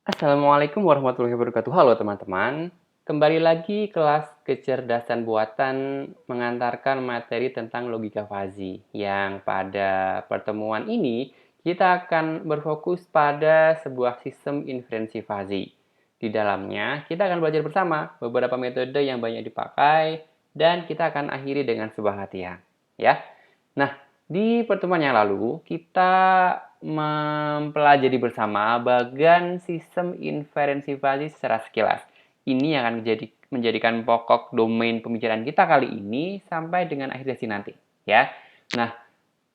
Assalamualaikum warahmatullahi wabarakatuh. Halo teman-teman, kembali lagi kelas kecerdasan buatan mengantarkan materi tentang logika fuzzy. Yang pada pertemuan ini kita akan berfokus pada sebuah sistem inferensi fuzzy. Di dalamnya kita akan belajar bersama beberapa metode yang banyak dipakai dan kita akan akhiri dengan sebuah latihan. Ya, nah di pertemuan yang lalu, kita mempelajari bersama bagian sistem inferensi fuzzy secara sekilas. Ini yang akan menjadikan pokok domain pembicaraan kita kali ini sampai dengan akhir sesi nanti. Ya. Nah,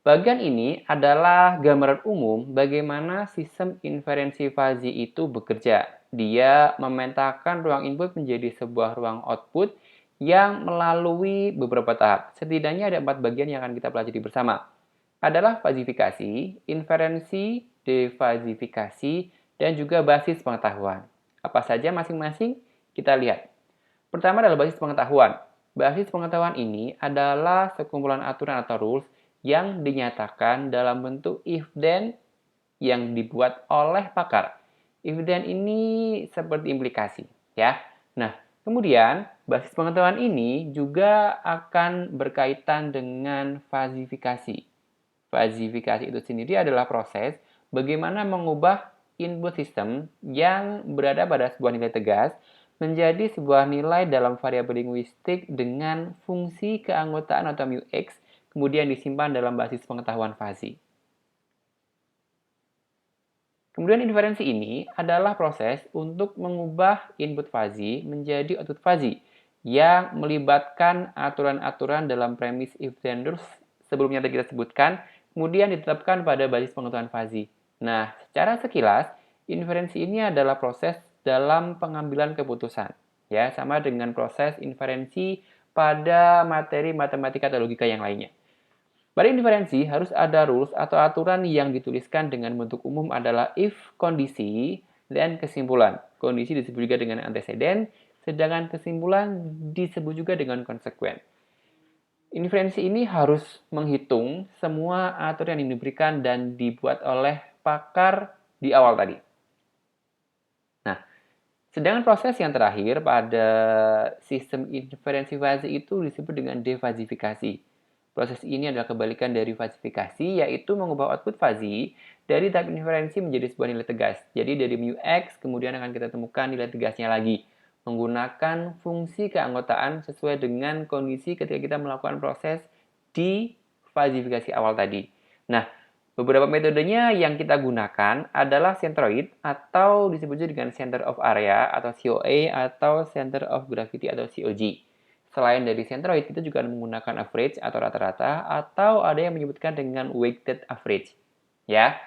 bagian ini adalah gambaran umum bagaimana sistem inferensi fuzzy itu bekerja. Dia memetakan ruang input menjadi sebuah ruang output yang melalui beberapa tahap. Setidaknya ada 4 bagian yang akan kita pelajari bersama. Adalah fazifikasi, inferensi, defazifikasi, dan juga basis pengetahuan. Apa saja masing-masing? Kita lihat. Pertama adalah basis pengetahuan. Basis pengetahuan ini adalah sekumpulan aturan atau rules yang dinyatakan dalam bentuk if-then yang dibuat oleh pakar. If-then ini seperti implikasi, ya. Nah, kemudian basis pengetahuan ini juga akan berkaitan dengan fazifikasi. Fazifikasi itu sendiri adalah proses bagaimana mengubah input sistem yang berada pada sebuah nilai tegas menjadi sebuah nilai dalam variabel linguistik dengan fungsi keanggotaan atau mu(x), kemudian disimpan dalam basis pengetahuan fuzzy. Kemudian inferensi ini adalah proses untuk mengubah input fuzzy menjadi output fuzzy yang melibatkan aturan-aturan dalam premis if-then rules sebelumnya tadi kita sebutkan, kemudian ditetapkan pada basis pengetahuan fuzzy. Nah, secara sekilas, inferensi ini adalah proses dalam pengambilan keputusan, ya, sama dengan proses inferensi pada materi matematika atau logika yang lainnya. Pada inferensi harus ada rules atau aturan yang dituliskan dengan bentuk umum adalah if kondisi dan kesimpulan. Kondisi disebut juga dengan antecedent, sedangkan kesimpulan disebut juga dengan konsekuen. Inferensi ini harus menghitung semua aturan yang diberikan dan dibuat oleh pakar di awal tadi. Nah, sedangkan proses yang terakhir pada sistem inferensi fuzzy itu disebut dengan defazifikasi. Proses ini adalah kebalikan dari fazifikasi, yaitu mengubah output fuzzy dari tahap inferensi menjadi sebuah nilai tegas. Jadi dari mu(x), kemudian akan kita temukan nilai tegasnya lagi, menggunakan fungsi keanggotaan sesuai dengan kondisi ketika kita melakukan proses di fazifikasi awal tadi. Nah, beberapa metodenya yang kita gunakan adalah centroid atau disebut juga dengan center of area atau COA atau center of gravity atau COG. Selain dari centroid, kita juga menggunakan average atau rata-rata atau ada yang menyebutkan dengan weighted average. Ya.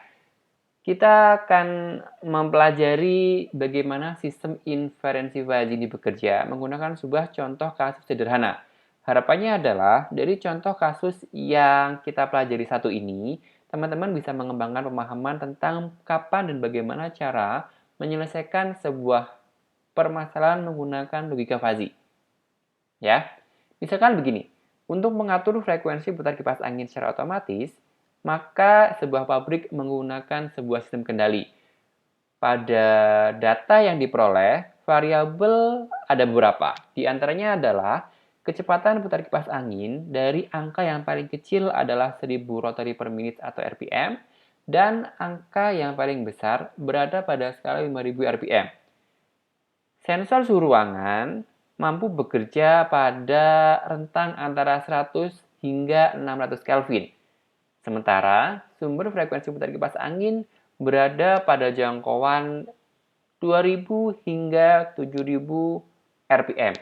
Kita akan mempelajari bagaimana sistem inferensi fuzzy ini bekerja menggunakan sebuah contoh kasus sederhana. Harapannya adalah dari contoh kasus yang kita pelajari satu ini, teman-teman bisa mengembangkan pemahaman tentang kapan dan bagaimana cara menyelesaikan sebuah permasalahan menggunakan logika fuzzy. Ya, misalkan begini, untuk mengatur frekuensi putar kipas angin secara otomatis, maka sebuah pabrik menggunakan sebuah sistem kendali. Pada data yang diperoleh, variabel ada beberapa. Di antaranya adalah kecepatan putar kipas angin dari angka yang paling kecil adalah 1000 rotary per menit atau RPM, dan angka yang paling besar berada pada skala 5000 RPM. Sensor suhu ruangan mampu bekerja pada rentang antara 100 hingga 600 Kelvin. Sementara sumber frekuensi putar kipas angin berada pada jangkauan 2000 hingga 7000 RPM.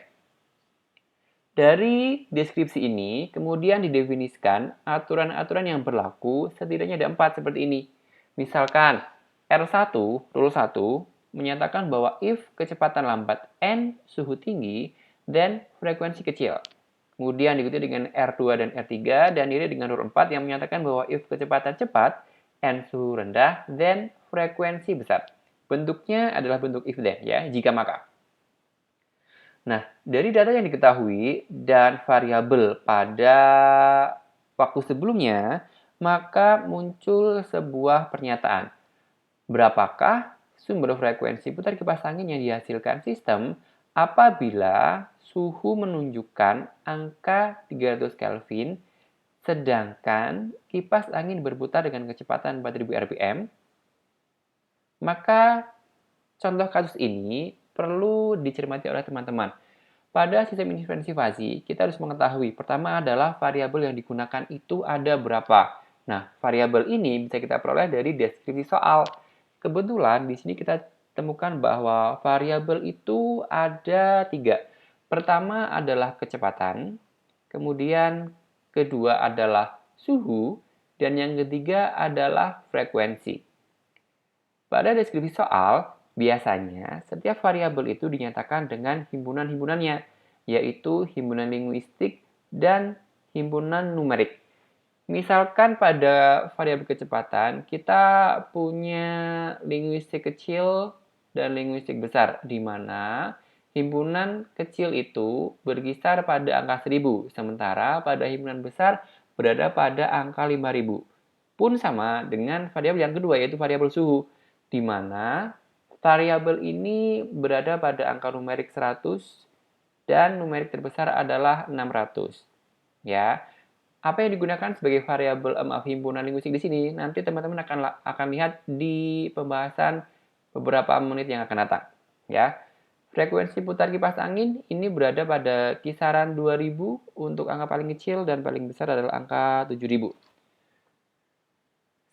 Dari deskripsi ini, kemudian didefinisikan aturan-aturan yang berlaku setidaknya ada 4 seperti ini. Misalkan, R1, rule 1, menyatakan bahwa if kecepatan lambat n suhu tinggi, dan frekuensi kecil. Kemudian diikuti dengan R2 dan R3, dan ini dengan rule 4 yang menyatakan bahwa if kecepatan cepat, n suhu rendah, dan frekuensi besar. Bentuknya adalah bentuk if then, ya, jika maka. Nah, dari data yang diketahui dan variabel pada waktu sebelumnya, maka muncul sebuah pernyataan. Berapakah sumber frekuensi putar kipas angin yang dihasilkan sistem apabila suhu menunjukkan angka 300 Kelvin, sedangkan kipas angin berputar dengan kecepatan 4000 rpm, maka contoh kasus ini perlu dicermati oleh teman-teman. Pada sistem inferensi fasi, kita harus mengetahui pertama adalah variabel yang digunakan itu ada berapa. Nah, variabel ini bisa kita peroleh dari deskripsi soal. Kebetulan di sini kita temukan bahwa variabel itu ada 3. Pertama adalah kecepatan, kemudian kedua adalah suhu, dan yang ketiga adalah frekuensi. Pada deskripsi soal, biasanya setiap variabel itu dinyatakan dengan himpunan-himpunannya, yaitu himpunan linguistik dan himpunan numerik. Misalkan pada variabel kecepatan, kita punya linguistik kecil dan linguistik besar, di mana himpunan kecil itu berkisar pada angka 1000, sementara pada himpunan besar berada pada angka 5000. Pun sama dengan variabel yang kedua, yaitu variabel suhu, di mana variabel ini berada pada angka numerik 100 dan numerik terbesar adalah 600. Ya, apa yang digunakan sebagai variabel himpunan linguistik di sini nanti teman-teman akan lihat di pembahasan beberapa menit yang akan datang. Ya, frekuensi putar kipas angin ini berada pada kisaran 2000 untuk angka paling kecil dan paling besar adalah angka 7000.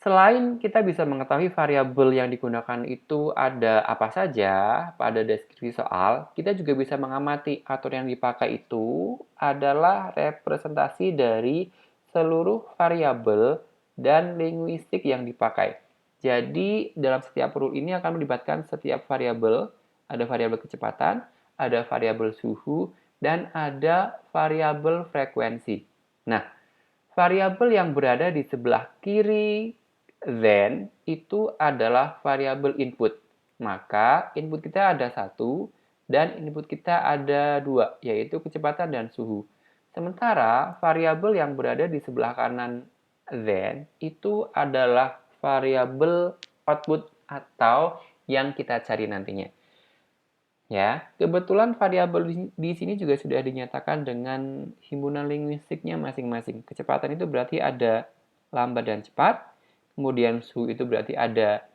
Selain kita bisa mengetahui variabel yang digunakan itu ada apa saja pada deskripsi soal, kita juga bisa mengamati aturan yang dipakai itu adalah representasi dari seluruh variabel dan linguistik yang dipakai. Jadi, dalam setiap rule ini akan melibatkan setiap variabel, ada variabel kecepatan, ada variabel suhu, dan ada variabel frekuensi. Nah, variabel yang berada di sebelah kiri then itu adalah variabel input. Maka input kita ada 1 dan input kita ada 2, yaitu kecepatan dan suhu. Sementara variabel yang berada di sebelah kanan then itu adalah variabel output atau yang kita cari nantinya. Ya, kebetulan variabel di sini juga sudah dinyatakan dengan himpunan linguistiknya masing-masing. Kecepatan itu berarti ada lambat dan cepat. Kemudian suhu itu berarti ada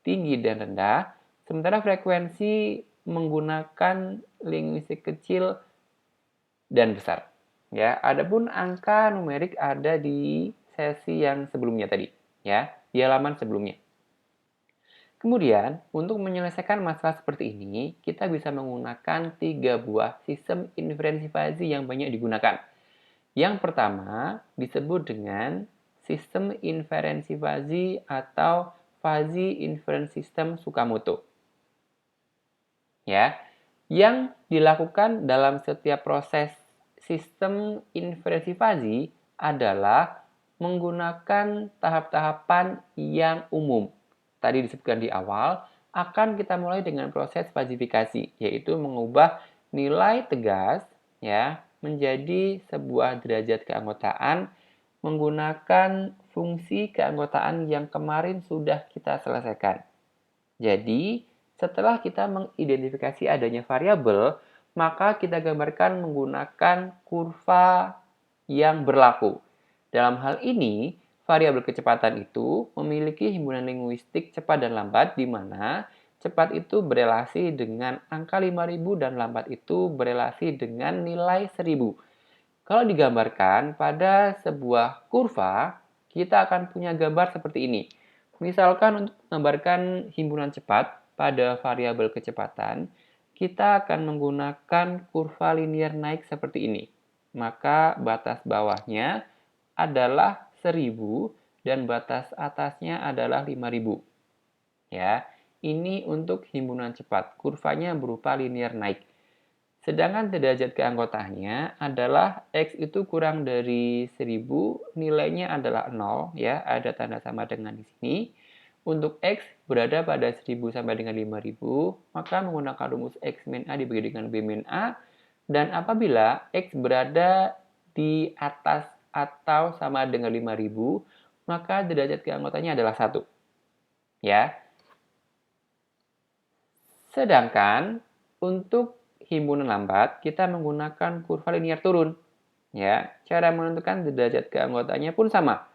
tinggi dan rendah, sementara frekuensi menggunakan linguistik kecil dan besar. Ya, adapun angka numerik ada di sesi yang sebelumnya tadi, ya, di halaman sebelumnya. Kemudian, untuk menyelesaikan masalah seperti ini, kita bisa menggunakan 3 buah sistem inferensi fasi yang banyak digunakan. Yang pertama disebut dengan sistem inferensi fasi atau fuzzy inference system Tsukamoto. Ya, yang dilakukan dalam setiap proses sistem inferensi fasi adalah menggunakan tahap-tahapan yang umum. Tadi disebutkan di awal, akan kita mulai dengan proses fazifikasi, yaitu mengubah nilai tegas ya menjadi sebuah derajat keanggotaan menggunakan fungsi keanggotaan yang kemarin sudah kita selesaikan. Jadi, setelah kita mengidentifikasi adanya variabel, maka kita gambarkan menggunakan kurva yang berlaku. Dalam hal ini, variabel kecepatan itu memiliki himpunan linguistik cepat dan lambat di mana cepat itu berelasi dengan angka 5000 dan lambat itu berelasi dengan nilai 1000. Kalau digambarkan pada sebuah kurva, kita akan punya gambar seperti ini. Misalkan untuk menggambarkan himpunan cepat pada variabel kecepatan, kita akan menggunakan kurva linier naik seperti ini. Maka batas bawahnya adalah 1000 dan batas atasnya adalah 5000. Ya, ini untuk himpunan cepat. Kurvanya berupa linier naik. Sedangkan derajat keanggotaannya adalah X itu kurang dari 1000, nilainya adalah 0, ya, ada tanda sama dengan di sini. Untuk X berada pada 1000 sampai dengan 5000, maka menggunakan rumus X min A dibagi dengan B min A, dan apabila X berada di atas atau sama dengan 5000, maka derajat keanggotaannya adalah 1. Ya. Sedangkan untuk himpunan lambat, kita menggunakan kurva linier turun. Ya, cara menentukan derajat keanggotaannya pun sama.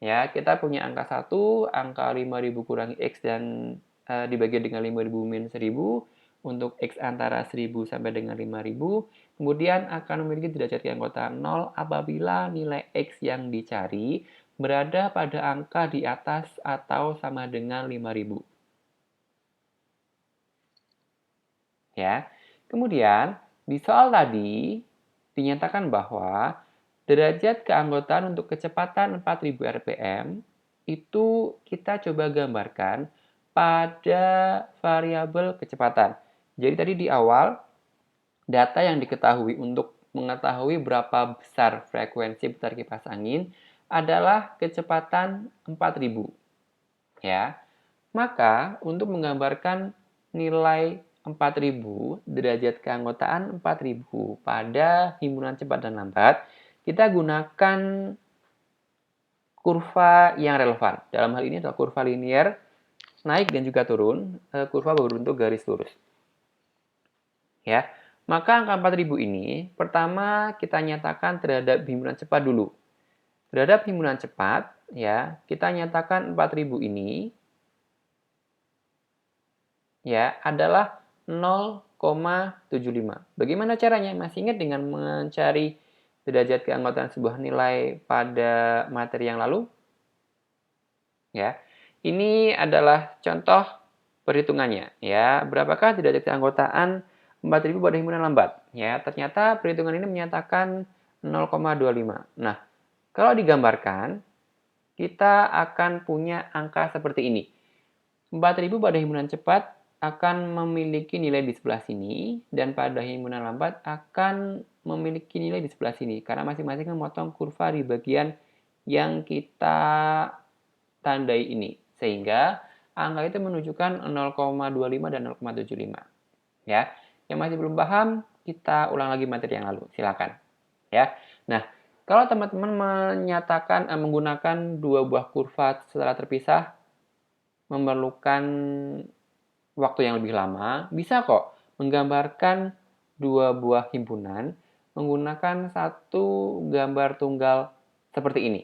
Ya, kita punya angka 1, angka 5.000 kurangi X dan dibagi dengan 5.000 min 1.000 untuk X antara 1.000 sampai dengan 5.000, kemudian akan memiliki derajat keanggotaan 0 apabila nilai X yang dicari berada pada angka di atas atau sama dengan 5.000. Ya. Kemudian, di soal tadi dinyatakan bahwa derajat keanggotaan untuk kecepatan 4.000 rpm itu kita coba gambarkan pada variabel kecepatan. Jadi tadi di awal, data yang diketahui untuk mengetahui berapa besar frekuensi putar kipas angin adalah kecepatan 4.000. Ya. Maka, untuk menggambarkan nilai 4.000, derajat keanggotaan 4.000 pada himpunan cepat dan lambat, kita gunakan kurva yang relevan. Dalam hal ini adalah kurva linier, naik dan juga turun, kurva berbentuk garis lurus. Ya, maka angka 4.000 ini, pertama kita nyatakan terhadap himpunan cepat dulu. Terhadap himpunan cepat, ya, kita nyatakan 4.000 ini ya adalah 0,75. Bagaimana caranya? Masih ingat dengan mencari derajat keanggotaan sebuah nilai pada materi yang lalu? Ya. Ini adalah contoh perhitungannya, ya. Berapakah derajat keanggotaan 4.000 pada himpunan lambat? Ya, ternyata perhitungan ini menyatakan 0,25. Nah, kalau digambarkan, kita akan punya angka seperti ini. 4.000 pada himpunan cepat akan memiliki nilai di sebelah sini, dan pada himpunan lambat akan memiliki nilai di sebelah sini, karena masing-masing memotong kurva di bagian yang kita tandai ini. Sehingga angka itu menunjukkan 0,25 dan 0,75. Ya. Yang masih belum paham, kita ulang lagi materi yang lalu. Silakan. Ya. Nah, kalau teman-teman menyatakan menggunakan dua buah kurva secara terpisah memerlukan waktu yang lebih lama, bisa kok menggambarkan dua buah himpunan menggunakan satu gambar tunggal seperti ini.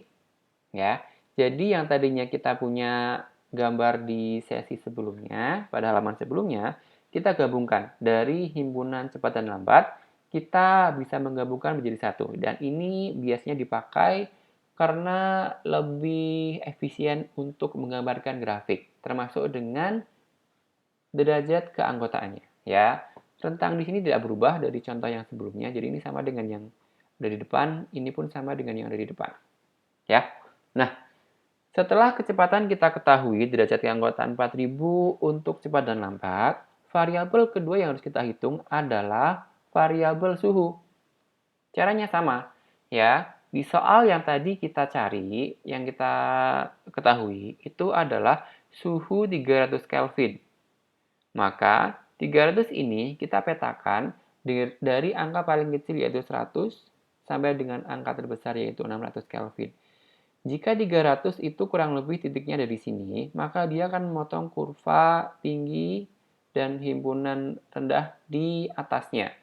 Ya. Jadi yang tadinya kita punya gambar di sesi sebelumnya, pada halaman sebelumnya, kita gabungkan dari himpunan cepat dan lambat, kita bisa menggabungkan menjadi satu. Dan ini biasanya dipakai karena lebih efisien untuk menggambarkan grafik, termasuk dengan derajat keanggotaannya. Ya, rentang di sini tidak berubah dari contoh yang sebelumnya. Jadi ini sama dengan yang ada di depan, ini pun sama dengan yang ada di depan. Ya. Nah, setelah kecepatan kita ketahui derajat keanggotaan 4.000 untuk cepat dan lambat, variabel kedua yang harus kita hitung adalah variabel suhu. Caranya sama, ya. Di soal yang tadi kita cari, yang kita ketahui, itu adalah suhu 300 Kelvin. Maka 300 ini kita petakan dari angka paling kecil yaitu 100 sampai dengan angka terbesar yaitu 600 Kelvin. Jika 300 itu kurang lebih titiknya dari sini, maka dia akan memotong kurva tinggi dan himpunan rendah di atasnya.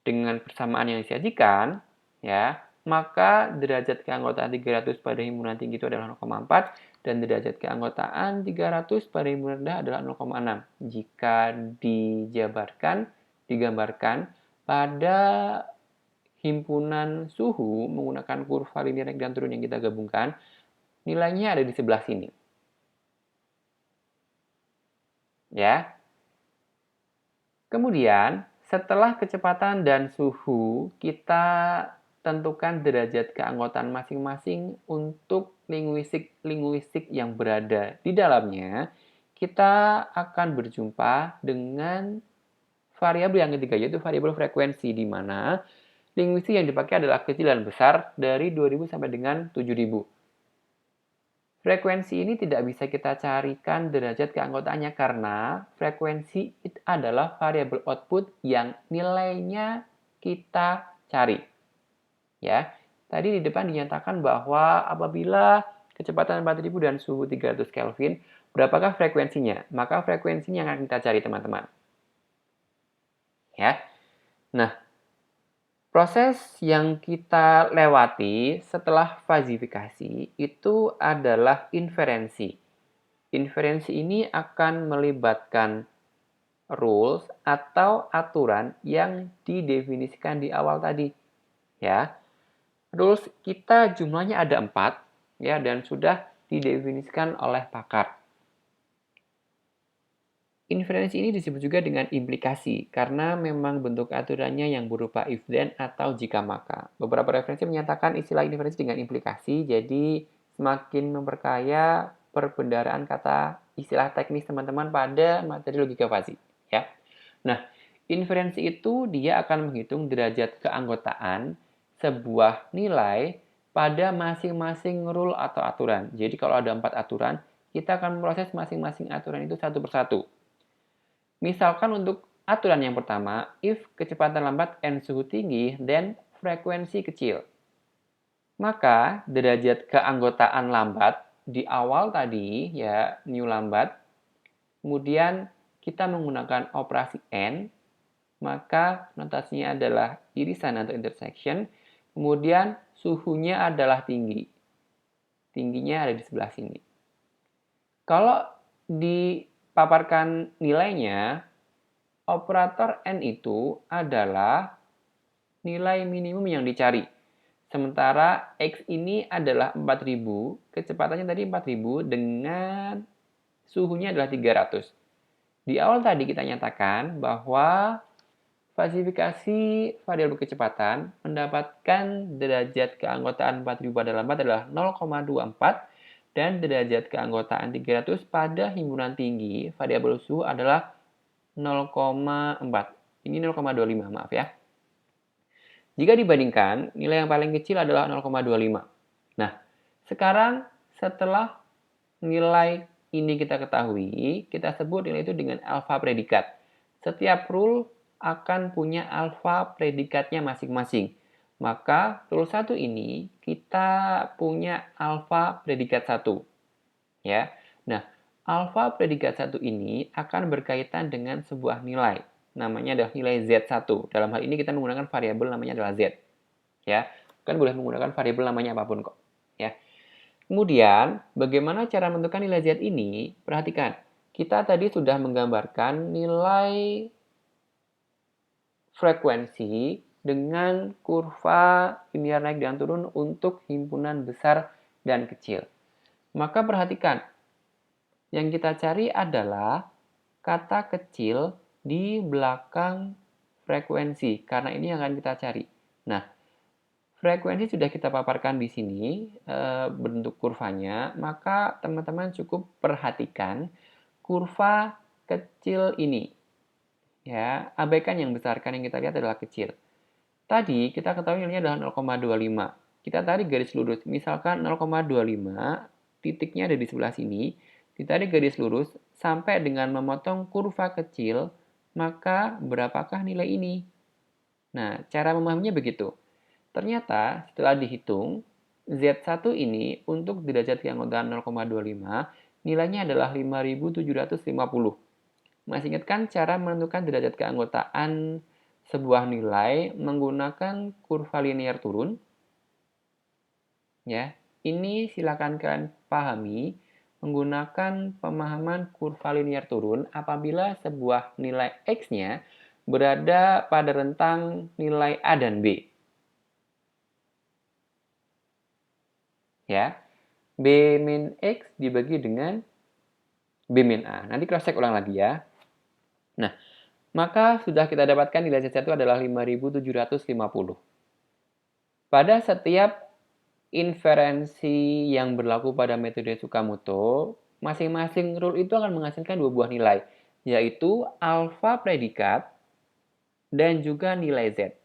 Dengan persamaan yang disajikan, ya, maka derajat keanggotaan 300 pada himpunan tinggi itu adalah 0,4 dan derajat keanggotaan 300 pada himpunan rendah adalah 0,6. Jika digambarkan pada himpunan suhu menggunakan kurva linier naik dan turun yang kita gabungkan, nilainya ada di sebelah sini. Ya. Kemudian, setelah kecepatan dan suhu, kita tentukan derajat keanggotaan masing-masing untuk linguistik yang berada di dalamnya. Kita akan berjumpa dengan variabel yang ketiga, yaitu variabel frekuensi, di mana linguistik yang dipakai adalah kecil dan besar dari 2000 sampai dengan 7000. Frekuensi ini tidak bisa kita carikan derajat keanggotaannya karena frekuensi itu adalah variabel output yang nilainya kita cari. Ya, tadi di depan dinyatakan bahwa apabila kecepatan 4.000 dan suhu 300 Kelvin, berapakah frekuensinya? Maka frekuensinya yang akan kita cari, teman-teman. ya. Nah, proses yang kita lewati setelah fazifikasi itu adalah inferensi. Inferensi ini akan melibatkan rules atau aturan yang didefinisikan di awal tadi, ya. Rules kita jumlahnya ada 4, ya, dan sudah didefinisikan oleh pakar. Inferensi ini disebut juga dengan implikasi, karena memang bentuk aturannya yang berupa if then atau jika maka. Beberapa referensi menyatakan istilah inferensi dengan implikasi, jadi semakin memperkaya perbendaharaan kata istilah teknis teman-teman pada materi logika fuzzy. Ya. Nah, inferensi itu dia akan menghitung derajat keanggotaan sebuah nilai pada masing-masing rule atau aturan. Jadi kalau ada 4 aturan, kita akan memproses masing-masing aturan itu satu persatu. Misalkan untuk aturan yang pertama, if kecepatan lambat n suhu tinggi, then frekuensi kecil. Maka derajat keanggotaan lambat di awal tadi, ya, new lambat, kemudian kita menggunakan operasi n, maka notasinya adalah irisan atau intersection, kemudian suhunya adalah tinggi. Tingginya ada di sebelah sini. Kalau dipaparkan nilainya, operator n itu adalah nilai minimum yang dicari. Sementara x ini adalah 4000, kecepatannya tadi 4000 dengan suhunya adalah 300. Di awal tadi kita nyatakan bahwa falsifikasi variabel kecepatan mendapatkan derajat keanggotaan 4000 pada lambat adalah 0,24 dan derajat keanggotaan 300 pada himpunan tinggi variabel suhu adalah 0,4. Ini 0,25, maaf ya. Jika dibandingkan, nilai yang paling kecil adalah 0,25. Nah, sekarang setelah nilai ini kita ketahui, kita sebut nilai itu dengan alfa predikat. Setiap rule akan punya alfa predikatnya masing-masing. Maka rule 1 ini kita punya alfa predikat 1. Ya. Nah, alfa predikat 1 ini akan berkaitan dengan sebuah nilai. Namanya adalah nilai Z1. Dalam hal ini kita menggunakan variabel namanya adalah Z. Ya, kan boleh menggunakan variabel namanya apapun kok. Ya. Kemudian, bagaimana cara menentukan nilai Z ini? Perhatikan, kita tadi sudah menggambarkan nilai frekuensi dengan kurva linear naik dan turun untuk himpunan besar dan kecil. Maka perhatikan, yang kita cari adalah kata kecil di belakang frekuensi, karena ini yang akan kita cari. Nah, frekuensi sudah kita paparkan di sini, bentuk kurvanya, maka teman-teman cukup perhatikan kurva kecil ini. Ya, abaikan yang besar, karena yang kita lihat adalah kecil. Tadi kita ketahui nilainya adalah 0,25. Kita tarik garis lurus, misalkan 0,25, titiknya ada di sebelah sini, ditarik garis lurus sampai dengan memotong kurva kecil, maka berapakah nilai ini? Nah, cara memahaminya begitu. Ternyata setelah dihitung, Z1 ini untuk derajat keanggotaan 0,25, nilainya adalah 5750. Masih ingat kan cara menentukan derajat keanggotaan sebuah nilai menggunakan kurva linear turun? Ya, ini silakan kalian pahami menggunakan pemahaman kurva linear turun apabila sebuah nilai x-nya berada pada rentang nilai A dan B. Ya, B min X dibagi dengan B min A. Nanti cross check ulang lagi ya. Nah, maka sudah kita dapatkan nilai Z1 adalah 5750. Pada setiap inferensi yang berlaku pada metode Tsukamoto, masing-masing rule itu akan menghasilkan dua buah nilai, yaitu alfa predikat dan juga nilai Z.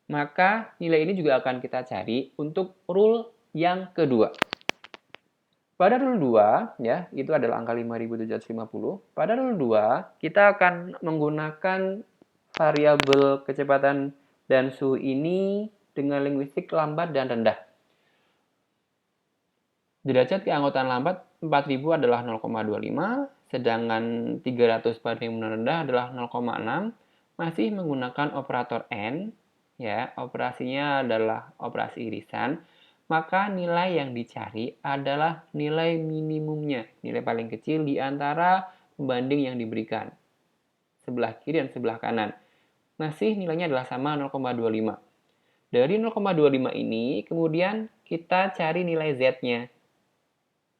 Maka nilai ini juga akan kita cari untuk rule yang kedua. Pada rule 2, ya, itu adalah angka 5750. Pada rule 2, kita akan menggunakan variabel kecepatan dan suhu ini dengan linguistik lambat dan rendah. Derajat keanggotaan lambat 4000 adalah 0,25, sedangkan 300 pada himpunan rendah adalah 0,6. masih menggunakan operator AND, ya, operasinya adalah operasi irisan, maka nilai yang dicari adalah nilai minimumnya, nilai paling kecil di antara pembanding yang diberikan, sebelah kiri dan sebelah kanan. Masih nilainya adalah sama 0,25. Dari 0,25 ini, kemudian kita cari nilai Z-nya.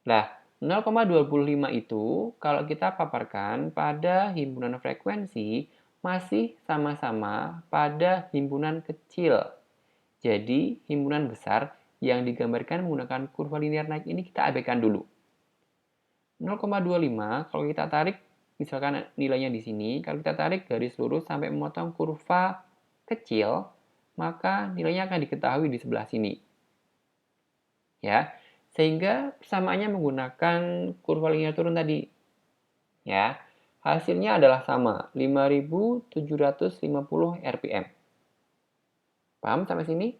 Nah, 0,25 itu kalau kita paparkan pada himpunan frekuensi masih sama-sama pada himpunan kecil. Jadi, himpunan besar yang digambarkan menggunakan kurva linear naik ini kita abaikan dulu. 0,25 kalau kita tarik, misalkan nilainya di sini, kalau kita tarik garis lurus sampai memotong kurva kecil, maka nilainya akan diketahui di sebelah sini. Ya, sehingga persamaannya menggunakan kurva linear turun tadi. Ya, hasilnya adalah sama, 5750 rpm. Paham sampai sini?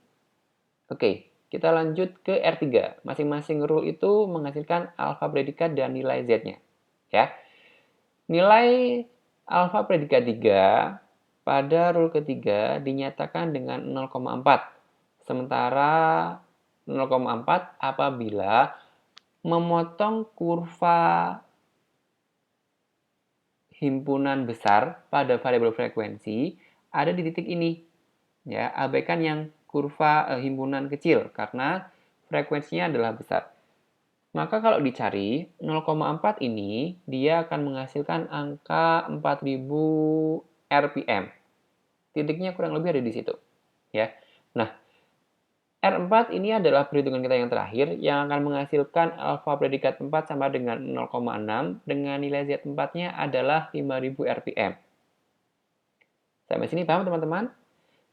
Oke, kita lanjut ke R3. Masing-masing rule itu menghasilkan alfa predikat dan nilai Z-nya. Ya. Nilai alfa predikat 3 pada rule ketiga dinyatakan dengan 0,4. Sementara 0,4 apabila memotong kurva himpunan besar pada variabel frekuensi ada di titik ini. Ya, abaikan yang kurva himpunan kecil karena frekuensinya adalah besar. Maka kalau dicari 0,4 ini dia akan menghasilkan angka 4000 rpm. Titiknya kurang lebih ada di situ, ya. Nah, R4 ini adalah perhitungan kita yang terakhir yang akan menghasilkan alfa predikat 4 sama dengan 0,6 dengan nilai Z4-nya adalah 5000 rpm. Sampai sini paham teman-teman?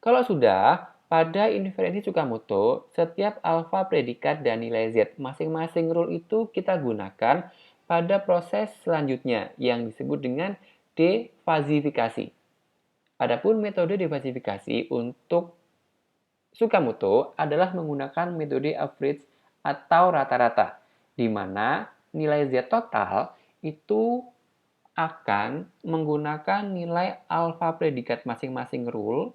Kalau sudah, pada inferensi Tsukamoto, setiap alfa predikat dan nilai Z masing-masing rule itu kita gunakan pada proses selanjutnya yang disebut dengan defasifikasi. Adapun metode defasifikasi untuk Tsukamoto adalah menggunakan metode average atau rata-rata, di mana nilai Z total itu akan menggunakan nilai alfa predikat masing-masing rule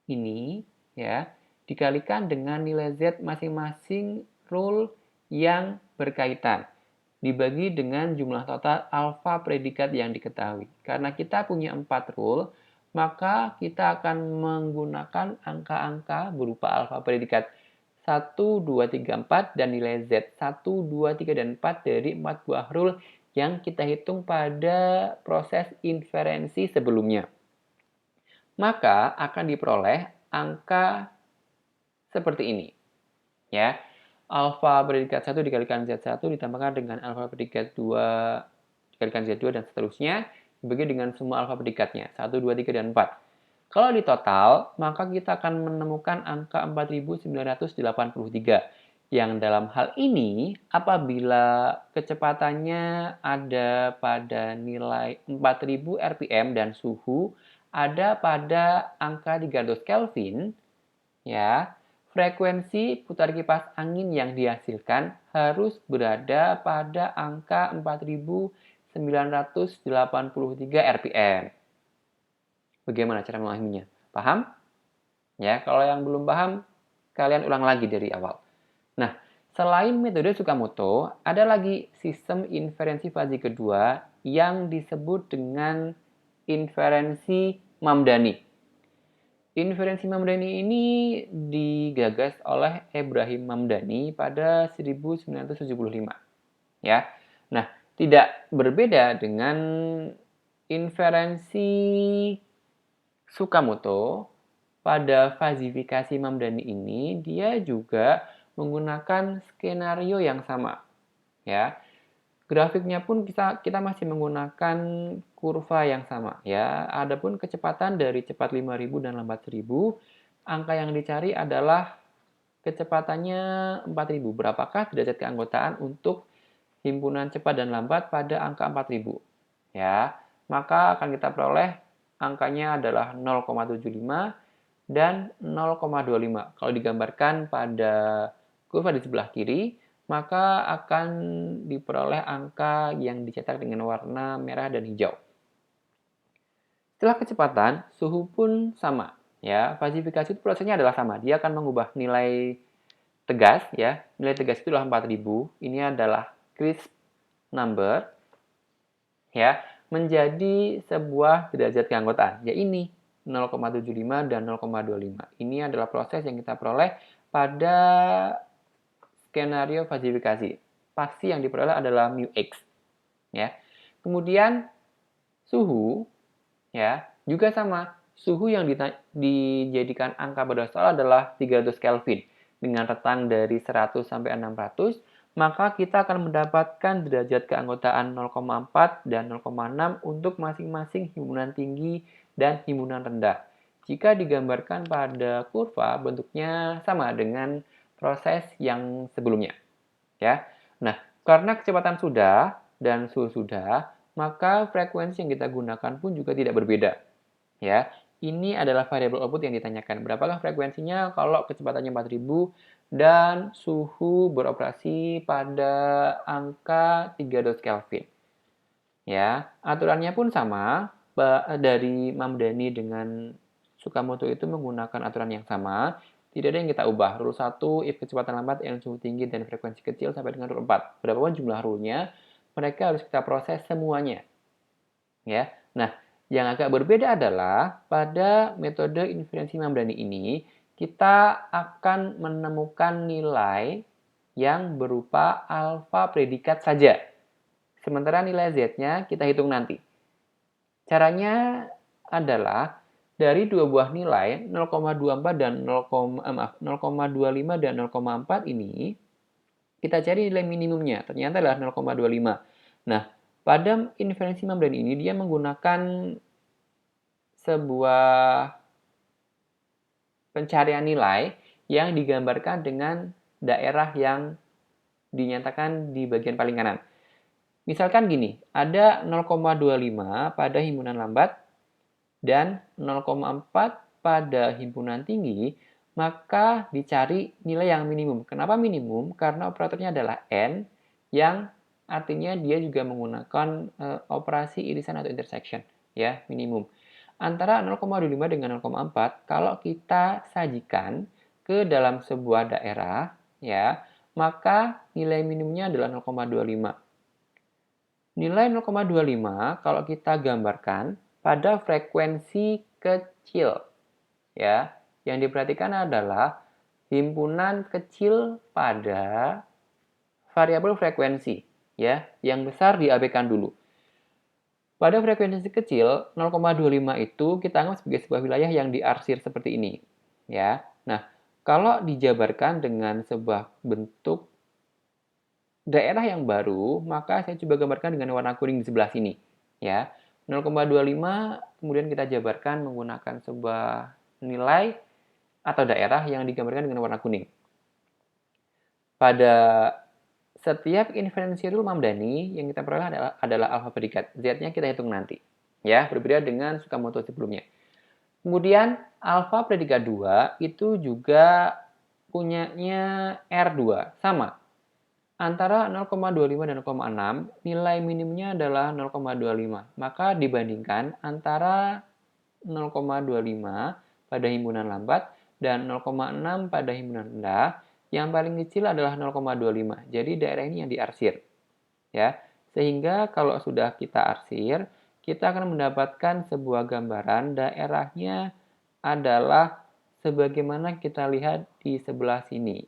ini ya dikalikan dengan nilai Z masing-masing rule yang berkaitan dibagi dengan jumlah total alfa predikat yang diketahui. Karena kita punya 4 rule, maka kita akan menggunakan angka-angka berupa alfa predikat 1, 2, 3, 4 dan nilai Z 1, 2, 3, dan 4 dari 4 buah rule yang kita hitung pada proses inferensi sebelumnya. Maka akan diperoleh angka seperti ini. Ya. Alfa predikat 1 dikalikan Z1 ditambahkan dengan alfa predikat 2 dikalikan Z2 dan seterusnya dibagi dengan semua alfa predikatnya 1, 2, 3, dan 4. Kalau di total, maka kita akan menemukan angka 4983 yang dalam hal ini apabila kecepatannya ada pada nilai 4000 rpm dan suhu ada pada angka 300 Kelvin, ya, frekuensi putar kipas angin yang dihasilkan harus berada pada angka 4983 rpm. Bagaimana cara memahaminya? Paham? Ya, kalau yang belum paham, kalian ulang lagi dari awal. Nah, selain metode Tsukamoto, ada lagi sistem inferensi fuzzy kedua yang disebut dengan inferensi Mamdani. Inferensi Mamdani ini digagas oleh Ibrahim Mamdani pada 1975. Ya. Nah, tidak berbeda dengan inferensi Tsukamoto, pada fazifikasi Mamdani ini dia juga menggunakan skenario yang sama. Ya. Grafiknya pun kita masih menggunakan kurva yang sama ya. Adapun kecepatan dari cepat 5000 dan lambat 1000, angka yang dicari adalah kecepatannya 4000. Berapakah derajat keanggotaan untuk himpunan cepat dan lambat pada angka 4000? Ya, maka akan kita peroleh angkanya adalah 0,75 dan 0,25. Kalau digambarkan pada kurva di sebelah kiri, maka akan diperoleh angka yang dicetak dengan warna merah dan hijau. Setelah kecepatan, suhu pun sama. Ya, fazifikasi itu prosesnya adalah sama. Dia akan mengubah nilai tegas, ya. Nilai tegas itu adalah 4000. Ini adalah crisp number, ya, menjadi sebuah derajat keanggotaan. Ya ini 0,75 dan 0,25. Ini adalah proses yang kita peroleh pada skenario fazifikasi. Pasti yang diperoleh adalah mu x, ya. Kemudian suhu, ya, juga sama. Suhu yang dijadikan angka pada soal adalah 300 Kelvin. Dengan rentang dari 100 sampai 600, maka kita akan mendapatkan derajat keanggotaan 0,4 dan 0,6 untuk masing-masing himpunan tinggi dan himpunan rendah. Jika digambarkan pada kurva, bentuknya sama dengan proses yang sebelumnya. Ya. Nah, karena kecepatan sudah dan suhu sudah, maka frekuensi yang kita gunakan pun juga tidak berbeda. Ya, ini adalah variabel output yang ditanyakan. Berapakah frekuensinya kalau kecepatannya 4000 dan suhu beroperasi pada angka 300 Kelvin. Ya, aturannya pun sama. Dari Mamdani dengan Sukamoto itu menggunakan aturan yang sama. Tidak ada yang kita ubah. Rule 1, if kecepatan lambat, yang suhu tinggi, dan frekuensi kecil sampai dengan rule 4. Berapapun jumlah rule-nya, mereka harus kita proses semuanya. Ya. Nah, yang agak berbeda adalah pada metode inferensi Mamdani ini, kita akan menemukan nilai yang berupa alfa predikat saja. Sementara nilai Z-nya kita hitung nanti. Caranya adalah dari dua buah nilai 0,24 dan 0,25 dan 0,4 ini kita cari nilai minimumnya. Ternyata adalah 0,25. Nah, pada inferensi Mamdani ini dia menggunakan sebuah pencarian nilai yang digambarkan dengan daerah yang dinyatakan di bagian paling kanan. Misalkan gini, ada 0,25 pada himpunan lambat dan 0,4 pada himpunan tinggi, maka dicari nilai yang minimum. Kenapa minimum? Karena operatornya adalah N, yang artinya dia juga menggunakan operasi irisan atau intersection, ya, minimum. Antara 0,25 dengan 0,4, kalau kita sajikan ke dalam sebuah daerah, ya, maka nilai minimumnya adalah 0,25. Nilai 0,25 kalau kita gambarkan pada frekuensi kecil, ya. Yang diperhatikan adalah himpunan kecil pada variabel frekuensi, ya. Yang besar diabaikan dulu. Pada frekuensi kecil, 0,25 itu kita anggap sebagai sebuah wilayah yang diarsir seperti ini, ya. Nah, kalau dijabarkan dengan sebuah bentuk daerah yang baru, maka saya coba gambarkan dengan warna kuning di sebelah sini, ya. 0,25 kemudian kita jabarkan menggunakan sebuah nilai atau daerah yang digambarkan dengan warna kuning. Pada setiap inferensi rule Mamdani yang kita peroleh adalah alfa predikat. Z-nya kita hitung nanti. Ya, berbeda dengan Sukamoto sebelumnya. Kemudian alfa predikat 2 itu juga punyanya R2, sama. Antara 0,25 dan 0,6, nilai minimumnya adalah 0,25. Maka dibandingkan antara 0,25 pada himpunan lambat dan 0,6 pada himpunan rendah, yang paling kecil adalah 0,25. Jadi daerah ini yang diarsir. Ya. Sehingga kalau sudah kita arsir, kita akan mendapatkan sebuah gambaran daerahnya adalah sebagaimana kita lihat di sebelah sini.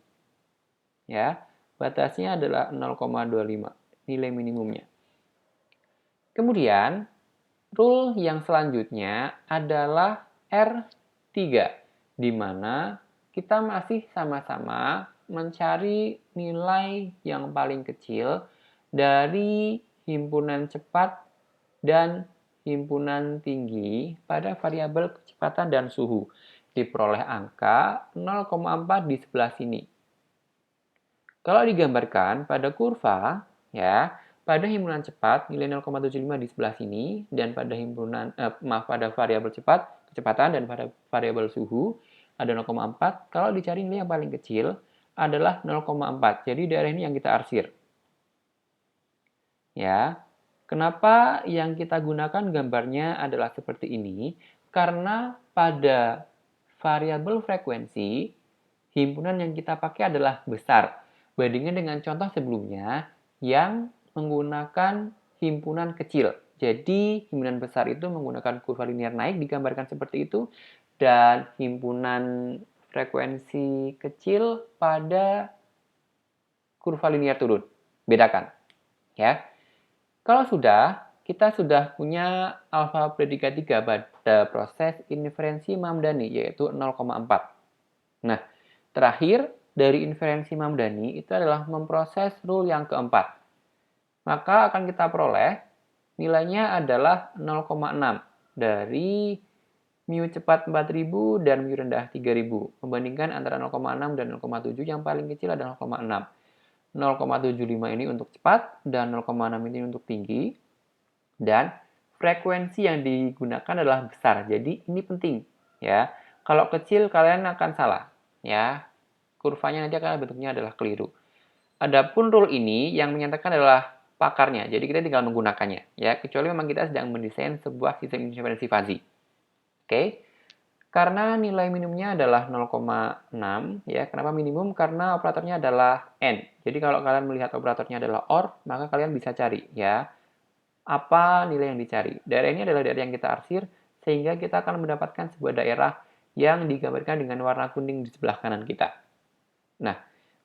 Ya. Batasnya adalah 0,25, nilai minimumnya. Kemudian, rule yang selanjutnya adalah R3, di mana kita masih sama-sama mencari nilai yang paling kecil dari himpunan cepat dan himpunan tinggi pada variabel kecepatan dan suhu. Diperoleh angka 0,4 di sebelah sini. Kalau digambarkan pada kurva, ya, pada himpunan cepat nilai 0,75 di sebelah sini dan pada pada variabel kecepatan dan pada variabel suhu ada 0,4. Kalau dicari nilai yang paling kecil adalah 0,4. Jadi daerah ini yang kita arsir. Ya. Kenapa yang kita gunakan gambarnya adalah seperti ini? Karena pada variabel frekuensi, himpunan yang kita pakai adalah besar. Bandingkan dengan contoh sebelumnya yang menggunakan himpunan kecil. Jadi, himpunan besar itu menggunakan kurva linear naik, digambarkan seperti itu. Dan himpunan frekuensi kecil pada kurva linear turun. Bedakan. Ya. Kalau kita sudah punya alfa predikat 3 pada proses inferensi Mamdani, yaitu 0,4. Nah, terakhir dari inferensi Mamdani itu adalah memproses rule yang keempat. Maka akan kita peroleh nilainya adalah 0,6 dari mu cepat 4000 dan mu rendah 3000. Membandingkan antara 0,6 dan 0,7 yang paling kecil adalah 0,6. 0,75 ini untuk cepat dan 0,6 ini untuk tinggi. Dan frekuensi yang digunakan adalah besar. Jadi ini penting ya. Kalau kecil kalian akan salah ya. Kurvanya nanti akan bentuknya adalah keliru. Adapun rule ini yang menyatakan adalah pakarnya. Jadi kita tinggal menggunakannya ya. Kecuali memang kita sedang mendesain sebuah sistem inferensi fuzzy. Oke. Karena nilai minimumnya adalah 0,6 ya. Kenapa minimum? Karena operatornya adalah n. Jadi kalau kalian melihat operatornya adalah OR, maka kalian bisa cari ya apa nilai yang dicari. Daerah ini adalah daerah yang kita arsir, sehingga kita akan mendapatkan sebuah daerah yang digambarkan dengan warna kuning di sebelah kanan kita. Nah,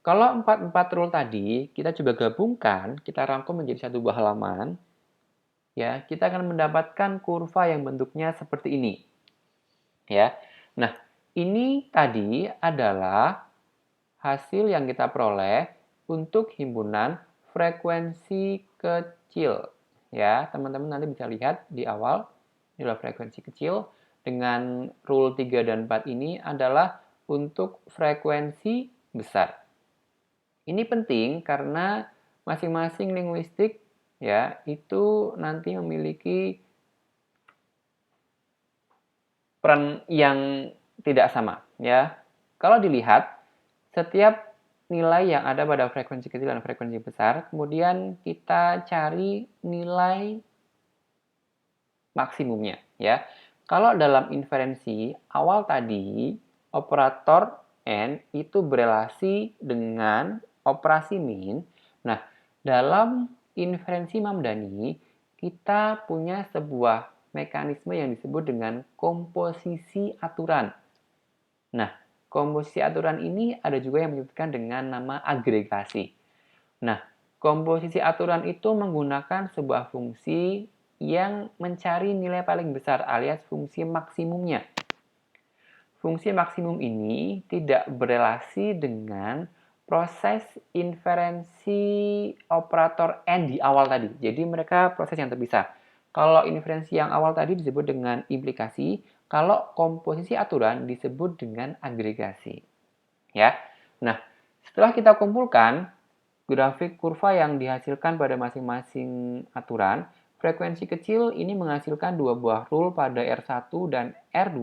kalau 4 rule tadi, kita coba gabungkan, kita rangkum menjadi satu buah halaman, ya, kita akan mendapatkan kurva yang bentuknya seperti ini. Ya. Nah, ini tadi adalah hasil yang kita peroleh untuk himpunan frekuensi kecil. Ya, teman-teman nanti bisa lihat di awal, ini adalah frekuensi kecil. Dengan rule 3 dan 4 ini adalah untuk frekuensi besar. Ini penting karena masing-masing linguistik ya itu nanti memiliki peran yang tidak sama ya. Kalau dilihat setiap nilai yang ada pada frekuensi kecil dan frekuensi besar, kemudian kita cari nilai maksimumnya ya. Kalau dalam inferensi awal tadi operator n itu berelasi dengan operasi min. Nah, dalam inferensi Mamdani kita punya sebuah mekanisme yang disebut dengan komposisi aturan. Nah, komposisi aturan ini ada juga yang menyebutkan dengan nama agregasi. Nah, komposisi aturan itu menggunakan sebuah fungsi yang mencari nilai paling besar alias fungsi maksimumnya. Fungsi maksimum ini tidak berelasi dengan proses inferensi operator n di awal tadi. Jadi mereka proses yang terpisah. Kalau inferensi yang awal tadi disebut dengan implikasi, kalau komposisi aturan disebut dengan agregasi. Ya. Nah, setelah kita kumpulkan grafik kurva yang dihasilkan pada masing-masing aturan, frekuensi kecil ini menghasilkan dua buah rule pada R1 dan R2.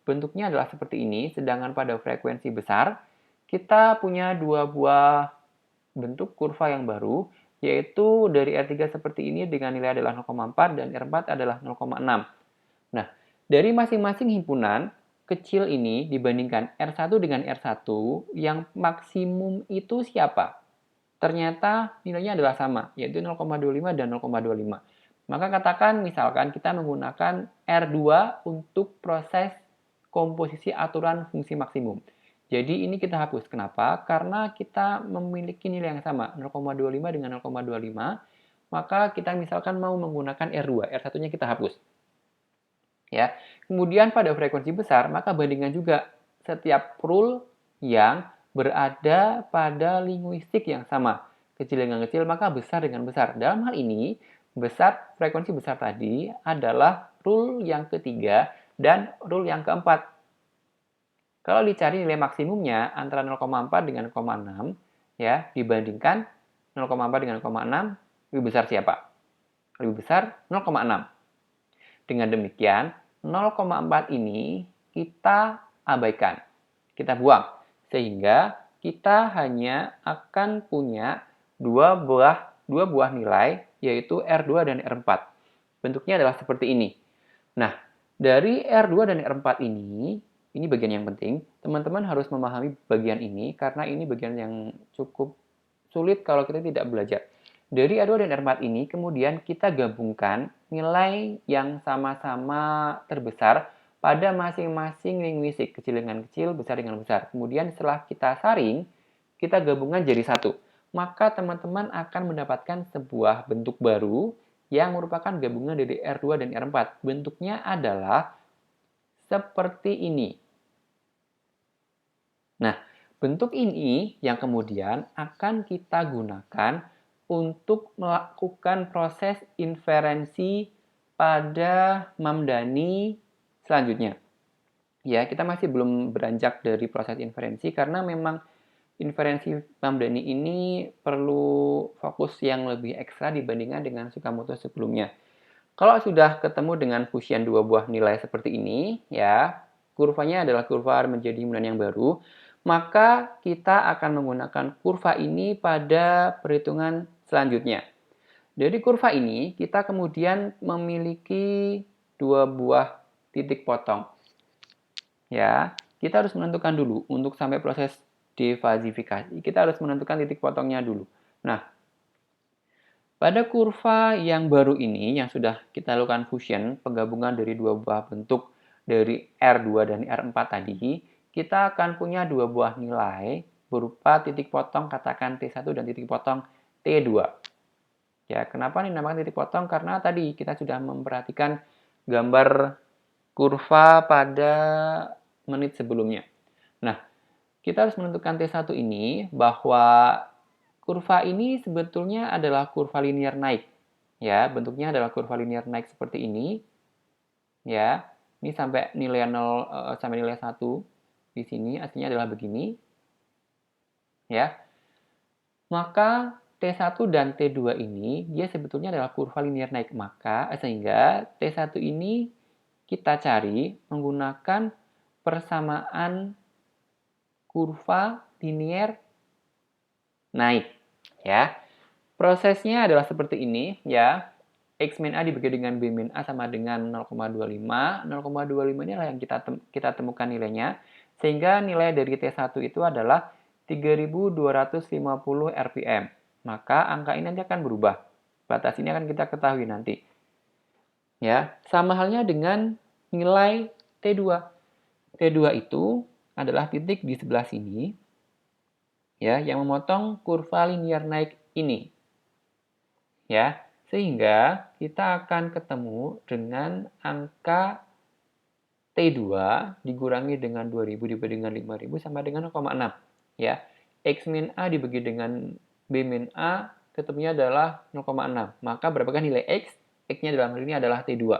Bentuknya adalah seperti ini, sedangkan pada frekuensi besar, kita punya dua buah bentuk kurva yang baru, yaitu dari R3 seperti ini dengan nilai adalah 0,4 dan R4 adalah 0,6. Nah, dari masing-masing himpunan kecil ini dibandingkan R1 dengan R1, yang maksimum itu siapa? Ternyata nilainya adalah sama, yaitu 0,25 dan 0,25. Maka katakan misalkan kita menggunakan R2 untuk proses komposisi aturan fungsi maksimum. Jadi ini kita hapus. Kenapa? Karena kita memiliki nilai yang sama, 0,25 dengan 0,25. Maka kita misalkan mau menggunakan R2, R1-nya kita hapus. Ya. Kemudian pada frekuensi besar, maka bandingkan juga setiap rule yang berada pada linguistik yang sama. Kecil dengan kecil, maka besar dengan besar. Dalam hal ini, frekuensi besar tadi adalah rule yang ketiga dan rule yang keempat. Kalau dicari nilai maksimumnya antara 0,4 dengan 0,6, ya, dibandingkan 0,4 dengan 0,6, lebih besar siapa? Lebih besar 0,6. Dengan demikian, 0,4 ini kita abaikan, kita buang, sehingga kita hanya akan punya dua buah nilai yaitu R2 dan R4. Bentuknya adalah seperti ini. Nah, dari R2 dan R4 ini bagian yang penting, teman-teman harus memahami bagian ini karena ini bagian yang cukup sulit kalau kita tidak belajar. Dari R2 dan R4 ini kemudian kita gabungkan nilai yang sama-sama terbesar pada masing-masing linguistik, kecil dengan kecil, besar dengan besar. Kemudian setelah kita saring, kita gabungkan jadi satu. Maka teman-teman akan mendapatkan sebuah bentuk baru yang merupakan gabungan dari R2 dan R4. Bentuknya adalah seperti ini. Nah, bentuk ini yang kemudian akan kita gunakan untuk melakukan proses inferensi pada Mamdani selanjutnya. Ya, kita masih belum beranjak dari proses inferensi karena memang inferensi Mamdani ini perlu fokus yang lebih ekstra dibandingkan dengan Tsukamoto sebelumnya. Kalau sudah ketemu dengan Fuchsian dua buah nilai seperti ini, ya, kurvanya adalah kurva menjadi himpunan yang baru, maka kita akan menggunakan kurva ini pada perhitungan selanjutnya. Dari kurva ini, kita kemudian memiliki dua buah titik potong. Ya, kita harus menentukan dulu untuk sampai proses defasifikasi. Kita harus menentukan titik potongnya dulu. Nah, pada kurva yang baru ini, yang sudah kita lakukan fusion, penggabungan dari dua buah bentuk dari R2 dan R4 tadi, kita akan punya dua buah nilai berupa titik potong, katakan T1 dan titik potong T2. Ya, kenapa dinamakan titik potong? Karena tadi kita sudah memperhatikan gambar kurva pada menit sebelumnya. Nah, kita harus menentukan T1 ini bahwa kurva ini sebetulnya adalah kurva linear naik. Ya, bentuknya adalah kurva linear naik seperti ini. Ya, ini sampai nilai 0 sampai nilai 1 di sini aslinya adalah begini. Ya. Maka T1 dan T2 ini dia sebetulnya adalah kurva linear naik. Maka sehingga T1 ini kita cari menggunakan persamaan kurva linear naik, ya. Prosesnya adalah seperti ini, ya. X min A dibagi dengan B min A sama dengan 0,25. 0,25 ini adalah yang kita temukan nilainya. Sehingga nilai dari T1 itu adalah 3250 rpm. Maka angka ini nanti akan berubah. Batas ini akan kita ketahui nanti. Ya, sama halnya dengan nilai T2. T2 itu adalah titik di sebelah sini, ya, yang memotong kurva linear naik ini. Ya, sehingga kita akan ketemu dengan angka T2 dikurangi dengan 2000 dibagi dengan 5000 sama dengan 0,6. Ya, X min A dibagi dengan B min A ketemunya adalah 0,6. Maka berapakah nilai X? X-nya dalam hal ini adalah T2.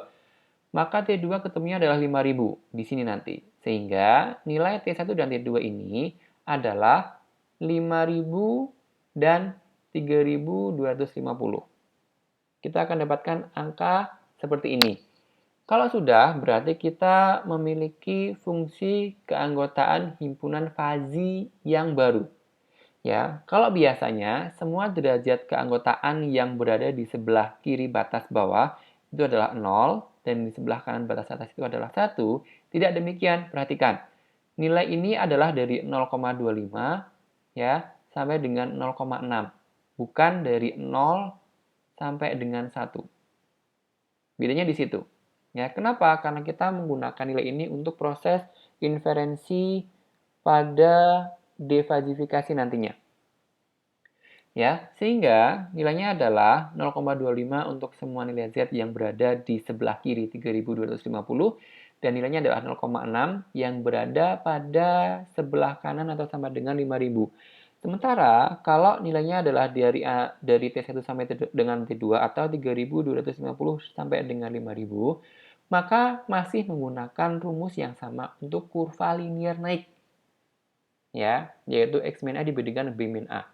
Maka T2 ketemunya adalah 5000 di sini nanti. Sehingga nilai T1 dan T2 ini adalah 5000 dan 3250. Kita akan dapatkan angka seperti ini. Kalau sudah, berarti kita memiliki fungsi keanggotaan himpunan fazi yang baru. Ya, kalau biasanya semua derajat keanggotaan yang berada di sebelah kiri batas bawah itu adalah 0 dan di sebelah kanan batas atas itu adalah 1, tidak demikian. Perhatikan. Nilai ini adalah dari 0,25 ya sampai dengan 0,6. Bukan dari 0 sampai dengan 1. Bedanya di situ. Ya, kenapa? Karena kita menggunakan nilai ini untuk proses inferensi pada defasifikasi nantinya. Ya, sehingga nilainya adalah 0,25 untuk semua nilai Z yang berada di sebelah kiri 3250 dan nilainya adalah 0,6 yang berada pada sebelah kanan atau sama dengan 5000. Sementara kalau nilainya adalah dari T1 sampai dengan T2 atau 3250 sampai dengan 5000, maka masih menggunakan rumus yang sama untuk kurva linear naik. Ya, yaitu X min A dibagi dengan B min A.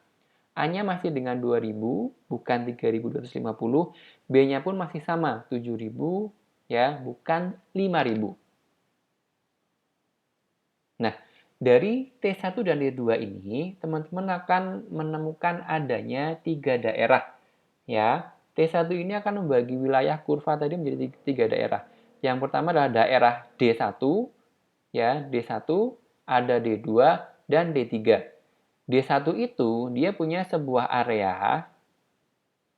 A-nya masih dengan 2000, bukan 3250. B-nya pun masih sama, 7000, ya, bukan 5000. Nah, dari T1 dan T2 ini, teman-teman akan menemukan adanya 3 daerah. Ya, T1 ini akan membagi wilayah kurva tadi menjadi 3 daerah. Yang pertama adalah daerah D1, ya, D1, ada D2 dan D3. D1 itu dia punya sebuah area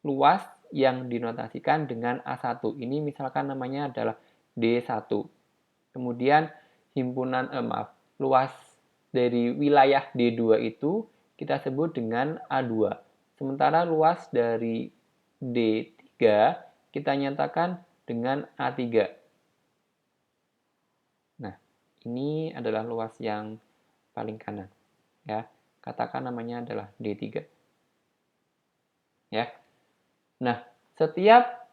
luas yang dinotasikan dengan A1. Ini misalkan namanya adalah D1. Kemudian luas dari wilayah D2 itu kita sebut dengan A2. Sementara luas dari D3 kita nyatakan dengan A3. Nah, ini adalah luas yang paling kanan, ya. Katakan namanya adalah D3. Ya. Nah, setiap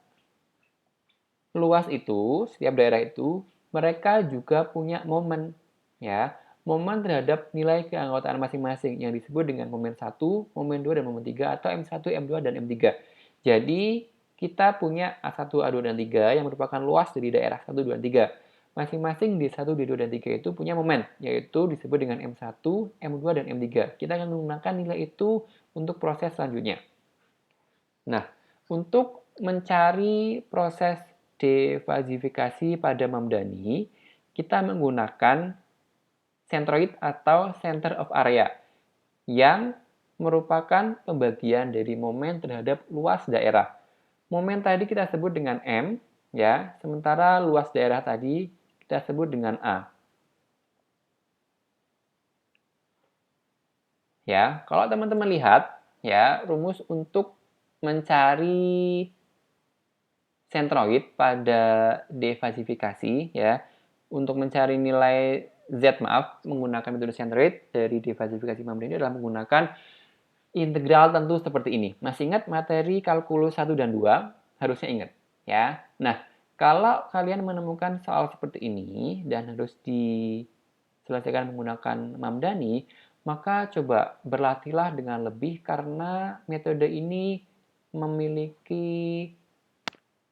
luas itu, setiap daerah itu, mereka juga punya momen, ya. Momen terhadap nilai keanggotaan masing-masing yang disebut dengan momen 1, momen 2, dan momen 3 atau M1, M2, dan M3. Jadi, kita punya A1, A2, dan 3 yang merupakan luas dari daerah 1, 2, dan 3. Masing-masing D1, D2, dan 3 itu punya momen, yaitu disebut dengan M1, M2, dan M3. Kita akan menggunakan nilai itu untuk proses selanjutnya. Nah, untuk mencari proses defasifikasi pada Mamdani, kita menggunakan centroid atau center of area yang merupakan pembagian dari momen terhadap luas daerah. Momen tadi kita sebut dengan M, ya, sementara luas daerah tadi kita sebut dengan A. Ya, kalau teman-teman lihat, ya, rumus untuk mencari centroid pada defasifikasi, ya, untuk mencari nilai Z, menggunakan metode centroid dari defasifikasi Mamdani adalah menggunakan integral tentu seperti ini. Masih ingat materi kalkulus 1 dan 2? Harusnya ingat, ya. Nah, kalau kalian menemukan soal seperti ini dan harus diselesaikan menggunakan Mamdani, maka coba berlatihlah dengan lebih karena metode ini memiliki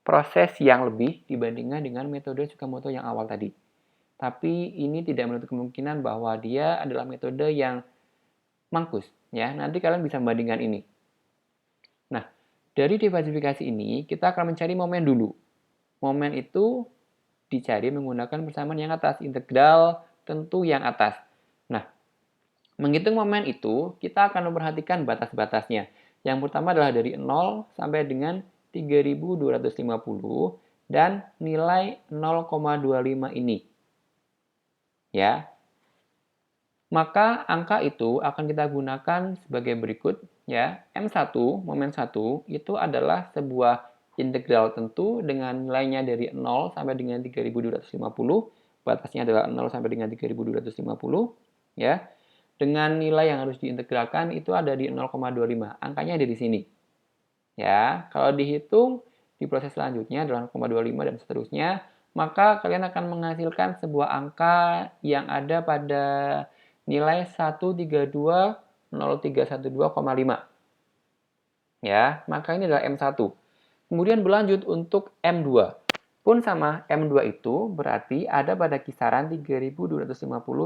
proses yang lebih dibandingkan dengan metode Tsukamoto yang awal tadi. Tapi ini tidak menutup kemungkinan bahwa dia adalah metode yang mangkus, ya. Nanti kalian bisa membandingkan ini. Nah, dari defasifikasi ini kita akan mencari momen dulu. Momen itu dicari menggunakan persamaan yang atas, integral tentu yang atas. Nah, menghitung momen itu kita akan memperhatikan batas-batasnya. Yang pertama adalah dari 0 sampai dengan 3250 dan nilai 0,25 ini. Ya. Maka angka itu akan kita gunakan sebagai berikut, ya. M1, momen 1 itu adalah sebuah integral tentu dengan nilainya dari 0 sampai dengan 3250. Batasnya adalah 0 sampai dengan 3250, ya. Dengan nilai yang harus diintegralkan itu ada di 0,25. Angkanya ada di sini. Ya, kalau dihitung di proses selanjutnya adalah 0,25 dan seterusnya, maka kalian akan menghasilkan sebuah angka yang ada pada nilai 1320312,5. Ya, maka ini adalah M1. Kemudian berlanjut untuk M2. Pun sama, M2 itu berarti ada pada kisaran 3250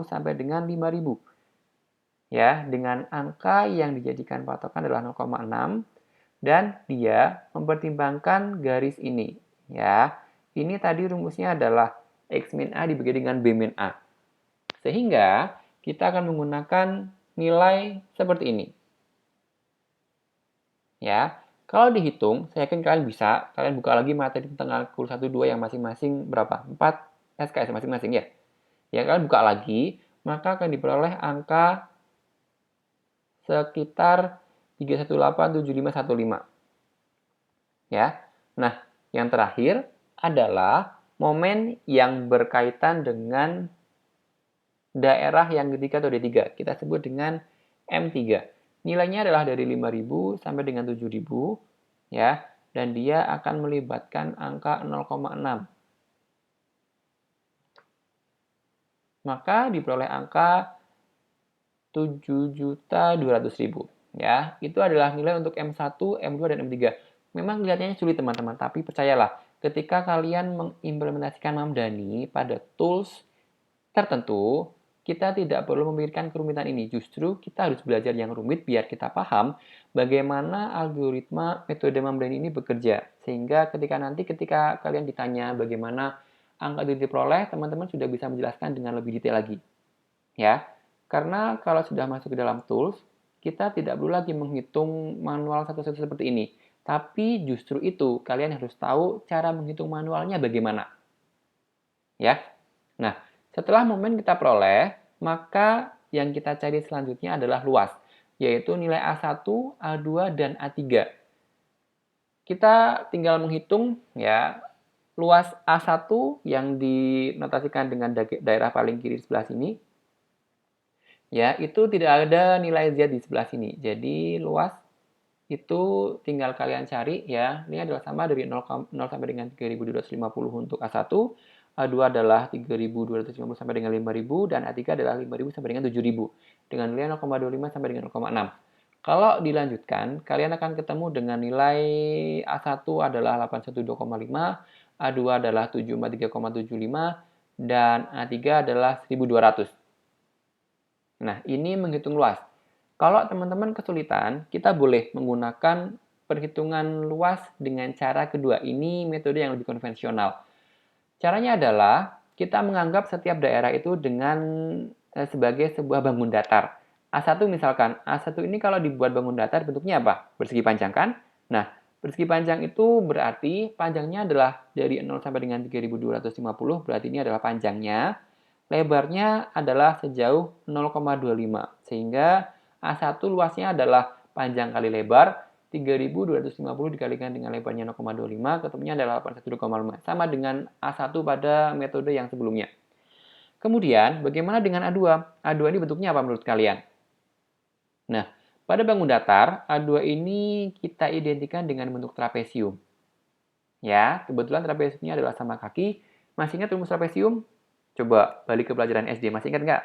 sampai dengan 5000. Ya, dengan angka yang dijadikan patokan adalah 0,6 dan dia mempertimbangkan garis ini, ya. Ini tadi rumusnya adalah X min A dibagi dengan B min A. Sehingga kita akan menggunakan nilai seperti ini. Ya, kalau dihitung, saya yakin kalian bisa. Kalian buka lagi materi tentang kalkulus 1 2 yang masing-masing berapa? 4 SKS masing-masing, ya. Ya, kalian buka lagi, maka akan diperoleh angka sekitar 3187515. Ya. Nah, yang terakhir adalah momen yang berkaitan dengan daerah yang ketiga atau D3. Kita sebut dengan M3. Nilainya adalah dari 5000 sampai dengan 7000, ya, dan dia akan melibatkan angka 0,6. Maka diperoleh angka 7.200.000, ya. Itu adalah nilai untuk M1, M2, dan M3. Memang kelihatannya sulit teman-teman, tapi percayalah, ketika kalian mengimplementasikan Mamdani pada tools tertentu, kita tidak perlu memikirkan kerumitan ini. Justru kita harus belajar yang rumit biar kita paham bagaimana algoritma metode membrane ini bekerja. Sehingga ketika kalian ditanya bagaimana angka itu diperoleh, teman-teman sudah bisa menjelaskan dengan lebih detail lagi. Ya, karena kalau sudah masuk ke dalam tools, kita tidak perlu lagi menghitung manual satu-satu seperti ini. Tapi justru itu, kalian harus tahu cara menghitung manualnya bagaimana. Ya. Nah, setelah momen kita peroleh, maka yang kita cari selanjutnya adalah luas, yaitu nilai A1, A2, dan A3. Kita tinggal menghitung ya luas A1 yang dinotasikan dengan daerah paling kiri sebelah sini. Ya, itu tidak ada nilai Z di sebelah sini. Jadi luas itu tinggal kalian cari ya. Ini adalah sama dari 0 sampai dengan 3250 untuk A1. A2 adalah 3250 sampai dengan 5000 dan A3 adalah 5000 sampai dengan 7000 dengan nilai 0,25 sampai dengan 0,6. Kalau dilanjutkan, kalian akan ketemu dengan nilai A1 adalah 812,5, A2 adalah 743,75 dan A3 adalah 1200. Nah, ini menghitung luas. Kalau teman-teman kesulitan, kita boleh menggunakan perhitungan luas dengan cara kedua. Ini metode yang lebih konvensional. Caranya adalah kita menganggap setiap daerah itu dengan sebagai sebuah bangun datar. A1 misalkan, A1 ini kalau dibuat bangun datar bentuknya apa? Persegi panjang kan? Nah, persegi panjang itu berarti panjangnya adalah dari 0 sampai dengan 3250, berarti ini adalah panjangnya. Lebarnya adalah sejauh 0,25, sehingga A1 luasnya adalah panjang kali lebar, 3250 dikalikan dengan lebarnya 0,25, ketemunya adalah 812,5. Sama dengan A1 pada metode yang sebelumnya. Kemudian, bagaimana dengan A2? A2 ini bentuknya apa menurut kalian? Nah, pada bangun datar, A2 ini kita identikan dengan bentuk trapesium. Ya, kebetulan trapesiumnya adalah sama kaki. Masih ingat rumus trapesium? Coba balik ke pelajaran SD, masih ingat nggak?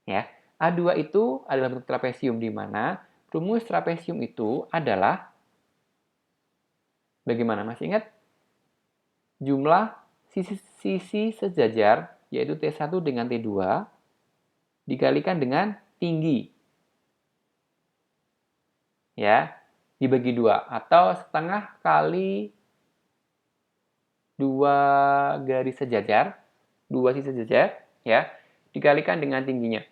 Ya, A2 itu adalah bentuk trapesium di mana rumus trapesium itu adalah bagaimana? Masih ingat? Jumlah sisi sejajar, yaitu T1 dengan T2, dikalikan dengan tinggi. Ya, dibagi 2. Atau setengah kali 2 garis sejajar, 2 sisi sejajar, ya, dikalikan dengan tingginya.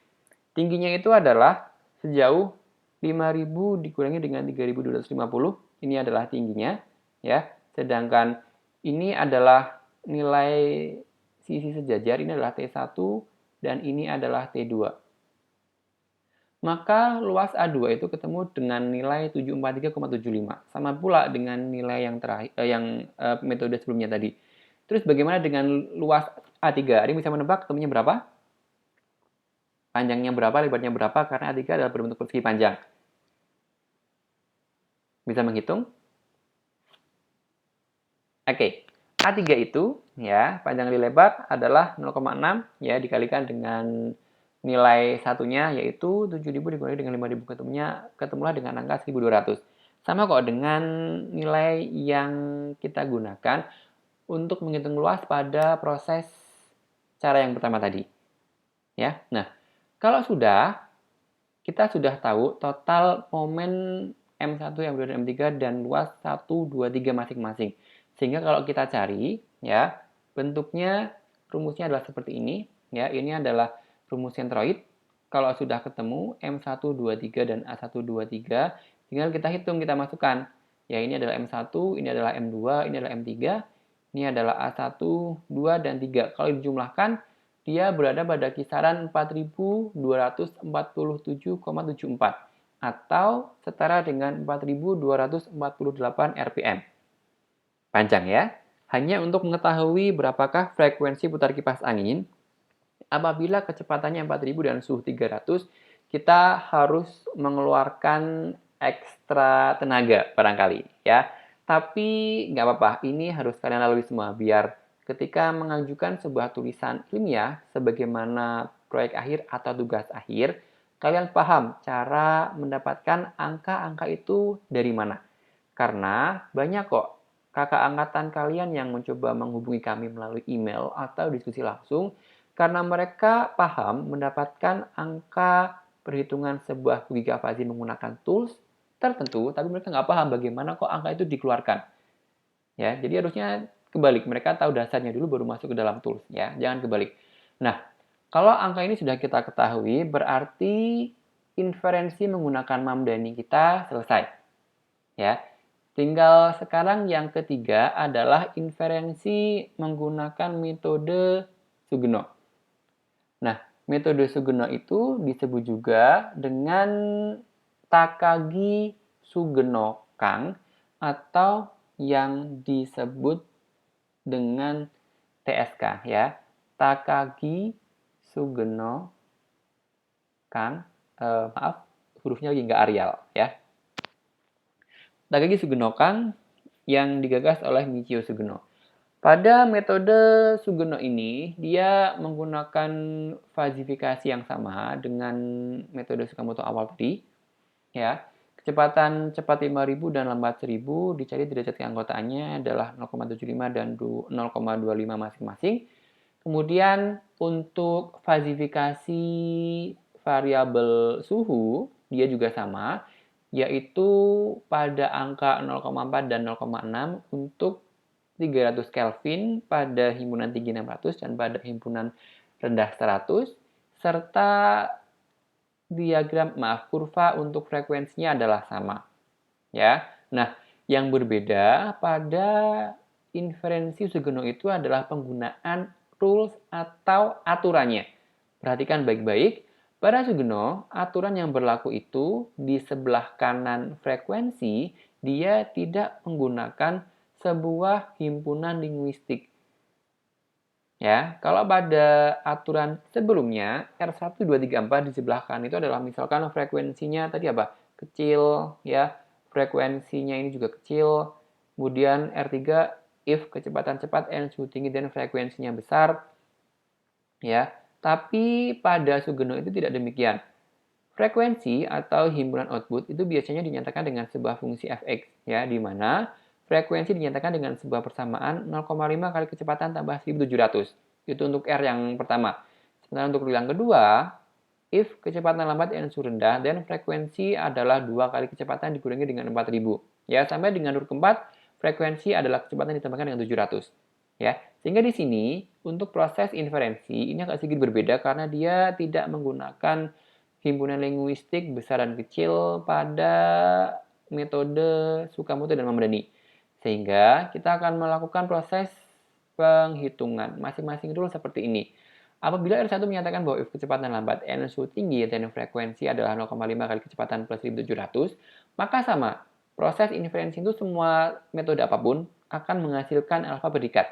Tingginya itu adalah sejauh 5000 dikurangi dengan 3250. Ini adalah tingginya, ya. Sedangkan ini adalah nilai sisi sejajar, ini adalah T1 dan ini adalah T2. Maka luas A2 itu ketemu dengan nilai 743,75. Sama pula dengan nilai yang terakhir metode sebelumnya tadi. Terus bagaimana dengan luas A3? Ada yang bisa menebak ketemunya berapa? Panjangnya berapa, lebarnya berapa, karena A3 adalah berbentuk persegi panjang. Bisa menghitung? Oke, A3 itu ya panjang kali lebar adalah 0,6 ya dikalikan dengan nilai satunya yaitu 7000 dikurangi dengan 5000 ketemulah dengan angka 1200. Sama kok dengan nilai yang kita gunakan untuk menghitung luas pada proses cara yang pertama tadi. Ya. Nah, kalau kita sudah tahu total momen M1, M2, dan M3 dan luas 1, 2, 3 masing-masing. Sehingga kalau kita cari, ya, bentuknya rumusnya adalah seperti ini. Ya, ini adalah rumus sentroid. Kalau sudah ketemu M1, 2, 3 dan A1, 2, 3, tinggal kita hitung, kita masukkan. Ya, ini adalah M1, ini adalah M2, ini adalah M3, ini adalah A1, 2, dan 3. Kalau dijumlahkan, dia berada pada kisaran 4247,74 atau setara dengan 4248 rpm. Panjang ya. Hanya untuk mengetahui berapakah frekuensi putar kipas angin, apabila kecepatannya 4000 dan suhu 300, kita harus mengeluarkan ekstra tenaga barangkali ya. Tapi nggak apa-apa, ini harus kalian lalui semua biar ketika mengajukan sebuah tulisan ilmiah sebagaimana proyek akhir atau tugas akhir, kalian paham cara mendapatkan angka-angka itu dari mana. Karena banyak kok kakak angkatan kalian yang mencoba menghubungi kami melalui email atau diskusi langsung karena mereka paham mendapatkan angka perhitungan sebuah gigafasi menggunakan tools, tertentu, tapi mereka nggak paham bagaimana kok angka itu dikeluarkan. Ya, jadi harusnya kebalik. Mereka tahu dasarnya dulu baru masuk ke dalam tools. Ya, jangan kebalik. Nah, kalau angka ini sudah kita ketahui, berarti inferensi menggunakan Mamdani kita selesai. Ya, tinggal sekarang yang ketiga adalah inferensi menggunakan metode Sugeno. Nah, metode Sugeno itu disebut juga dengan Takagi Sugeno Kang atau yang disebut dengan TSK ya. Takagi Sugeno Kang, maaf hurufnya lagi nggak Arial ya. Takagi Sugeno Kang yang digagas oleh Michio Sugeno. Pada metode Sugeno ini, dia menggunakan fazifikasi yang sama dengan metode Sakamoto awal tadi. Ya, kecepatan cepat 5000 dan lambat 1000 dicari derajat keanggotaannya adalah 0,75 dan 0,25 masing-masing. Kemudian untuk fazifikasi variabel suhu, dia juga sama, yaitu pada angka 0,4 dan 0,6 untuk 300 Kelvin pada himpunan tinggi 600 dan pada himpunan rendah 100, serta kurva untuk frekuensinya adalah sama. Ya. Nah, yang berbeda pada inferensi Sugeno itu adalah penggunaan rules atau aturannya. Perhatikan baik-baik. Pada Sugeno, aturan yang berlaku itu di sebelah kanan frekuensi, dia tidak menggunakan sebuah himpunan linguistik. Ya, kalau pada aturan sebelumnya R1, 2, 3, 4 di sebelah kanan itu adalah misalkan frekuensinya tadi apa? Kecil ya. Frekuensinya ini juga kecil. Kemudian R3 if kecepatan cepat n suhu tinggi dan frekuensinya besar. Ya. Tapi pada Sugeno itu tidak demikian. Frekuensi atau himpunan output itu biasanya dinyatakan dengan sebuah fungsi fx ya, di mana frekuensi dinyatakan dengan sebuah persamaan 0,5 kali kecepatan tambah 1700. Itu untuk R yang pertama. Sementara untuk yang kedua, if kecepatan lambat n suhu rendah dan frekuensi adalah 2 kali kecepatan dikurangi dengan 4000. Ya, sampai dengan huruf keempat, frekuensi adalah kecepatan ditambahkan dengan 700. Ya, sehingga di sini untuk proses inferensi ini agak sedikit berbeda karena dia tidak menggunakan himpunan linguistik besar dan kecil pada metode Sakamoto dan Mamdani. Sehingga kita akan melakukan proses penghitungan masing-masing dulu seperti ini. Apabila R1 menyatakan bahwa if kecepatan lambat n suhu tinggi dan frekuensi adalah 0,5 kali kecepatan plus 1700, maka sama. Proses inferensi itu semua metode apapun akan menghasilkan alfa predikat.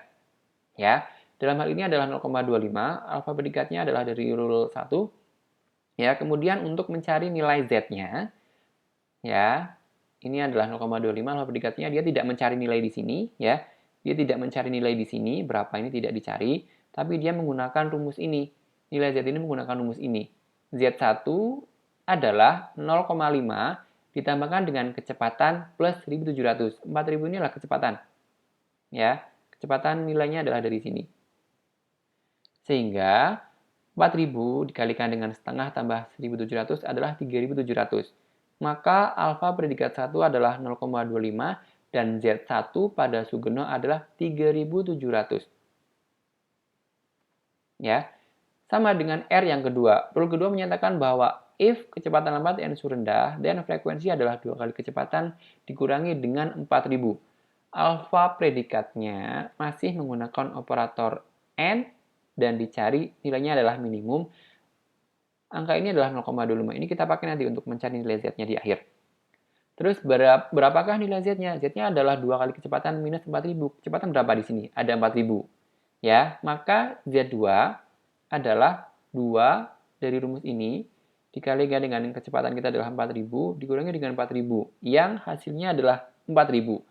Ya, dalam hal ini adalah 0,25, alfa predikatnya adalah dari rule 1. Ya, kemudian untuk mencari nilai z-nya, ya, ini adalah 0,25 alfa predikatnya, dia tidak mencari nilai di sini, ya. Dia tidak mencari nilai di sini, berapa ini tidak dicari, tapi dia menggunakan rumus ini. Nilai z ini menggunakan rumus ini. Z1 adalah 0,5 ditambahkan dengan kecepatan plus 1700. 4000 ini adalah kecepatan. Ya, kecepatan nilainya adalah dari sini. Sehingga 4000 dikalikan dengan setengah tambah 1700 adalah 3700. Maka alfa predikat 1 adalah 0,25 dan Z1 pada Sugeno adalah 3700. Ya. Sama dengan R yang kedua. Rule kedua menyatakan bahwa if kecepatan lambat n suhu rendah dan frekuensi adalah 2 kali kecepatan dikurangi dengan 4000. Alfa predikatnya masih menggunakan operator n dan dicari nilainya adalah minimum. Angka ini adalah 0,25. Ini kita pakai nanti untuk mencari nilai z-nya di akhir. Terus berapakah nilai z-nya? Z-nya adalah 2 kali kecepatan minus 4000. Kecepatan berapa di sini? Ada 4000. Ya, maka Z2 adalah 2 dari rumus ini dikalikan dengan kecepatan kita adalah 4000 dikurangi dengan 4000 yang hasilnya adalah 4000.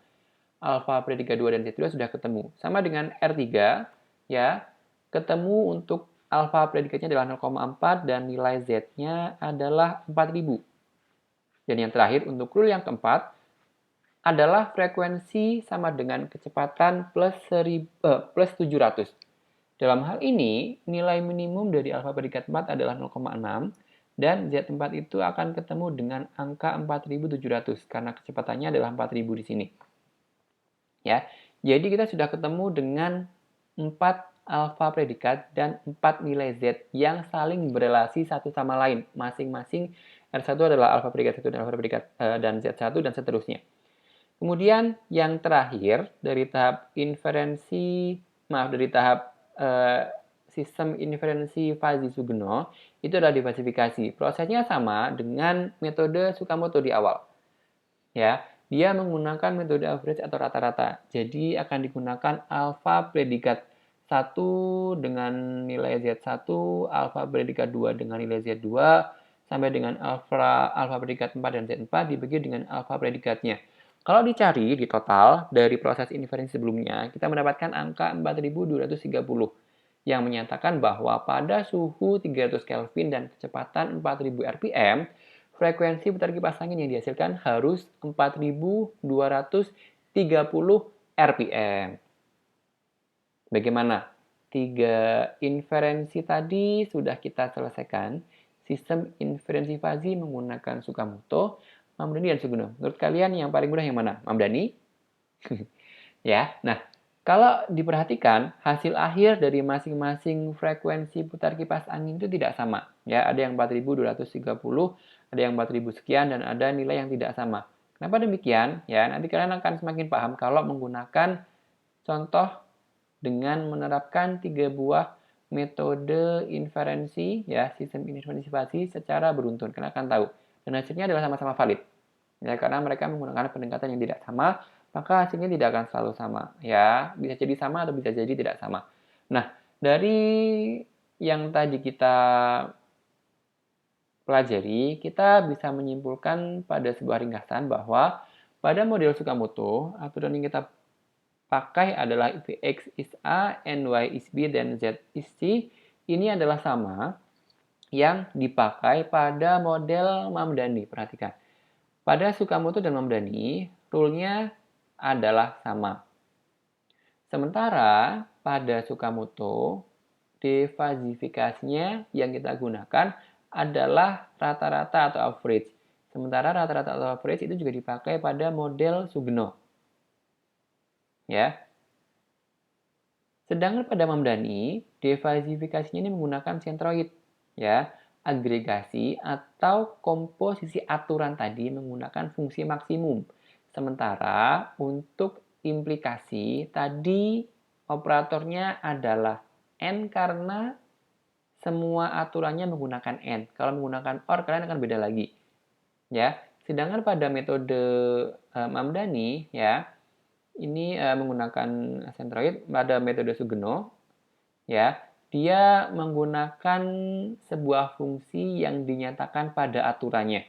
Alfa predikat 2 dan Z2 sudah ketemu. Sama dengan R3 ya. Ketemu untuk alfa predikatnya adalah 0,4 dan nilai Z-nya adalah 4000. Dan yang terakhir untuk rule yang keempat adalah frekuensi sama dengan kecepatan plus 700. Dalam hal ini, nilai minimum dari alfa predikat 4 adalah 0,6 dan Z4 itu akan ketemu dengan angka 4700 karena kecepatannya adalah 4000 di sini. Ya. Jadi kita sudah ketemu dengan 4 alfa predikat dan 4 nilai Z yang saling berelasi satu sama lain. Masing-masing R1 adalah alfa predikat 1 dan alfa predikat dan Z1 dan seterusnya. Kemudian yang terakhir dari tahap sistem inferensi Fuzzy-Sugno itu adalah diversifikasi. Prosesnya sama dengan metode Tsukamoto di awal. Ya, dia menggunakan metode average atau rata-rata. Jadi akan digunakan alfa predikat 1 dengan nilai Z1, alfa predikat 2 dengan nilai Z2, sampai dengan alfa predikat 4 dan Z4 dibagi dengan alfa predikatnya. Kalau dicari di total dari proses inferensi sebelumnya, kita mendapatkan angka 4230 yang menyatakan bahwa pada suhu 300 Kelvin dan kecepatan 4000 rpm, frekuensi putar kipas angin yang dihasilkan harus 4230 rpm. Bagaimana? 3 inferensi tadi sudah kita selesaikan. Sistem inferensi Fuzzy menggunakan Tsukamoto, Mamdani, dan Sugno. Menurut kalian yang paling mudah yang mana? Mamdani? Ya, nah kalau diperhatikan hasil akhir dari masing-masing frekuensi putar kipas angin itu tidak sama. Ya, ada yang 4230, ada yang 4000 sekian, dan ada nilai yang tidak sama. Kenapa demikian? Ya, nanti kalian akan semakin paham kalau menggunakan contoh dengan menerapkan 3 buah metode inferensi, ya, sistem inferensi Fuzzy secara beruntun. Kalian akan tahu. Dan hasilnya adalah sama-sama valid. Ya, karena mereka menggunakan pendekatan yang tidak sama, maka hasilnya tidak akan selalu sama. Ya, bisa jadi sama atau bisa jadi tidak sama. Nah, dari yang tadi kita pelajari, kita bisa menyimpulkan pada sebuah ringkasan bahwa pada model Tsukamoto, aturan yang kita pakai adalah if X is A, and Y is B, dan Z is C. Ini adalah sama yang dipakai pada model Mamdani. Perhatikan. Pada Tsukamoto dan Mamdani, rule-nya adalah sama. Sementara pada Tsukamoto, defasifikasinya yang kita gunakan adalah rata-rata atau average. Sementara rata-rata atau average itu juga dipakai pada model Sugno. Ya. Sedangkan pada Mamdani, defasifikasinya ini menggunakan centroid, ya, agregasi atau komposisi aturan tadi menggunakan fungsi maksimum. Sementara untuk implikasi tadi operatornya adalah n karena semua aturannya menggunakan n. Kalau menggunakan or kalian akan beda lagi. Ya. Sedangkan pada metode Mamdani, ya, ini menggunakan centroid pada metode Sugno, ya, dia menggunakan sebuah fungsi yang dinyatakan pada aturannya.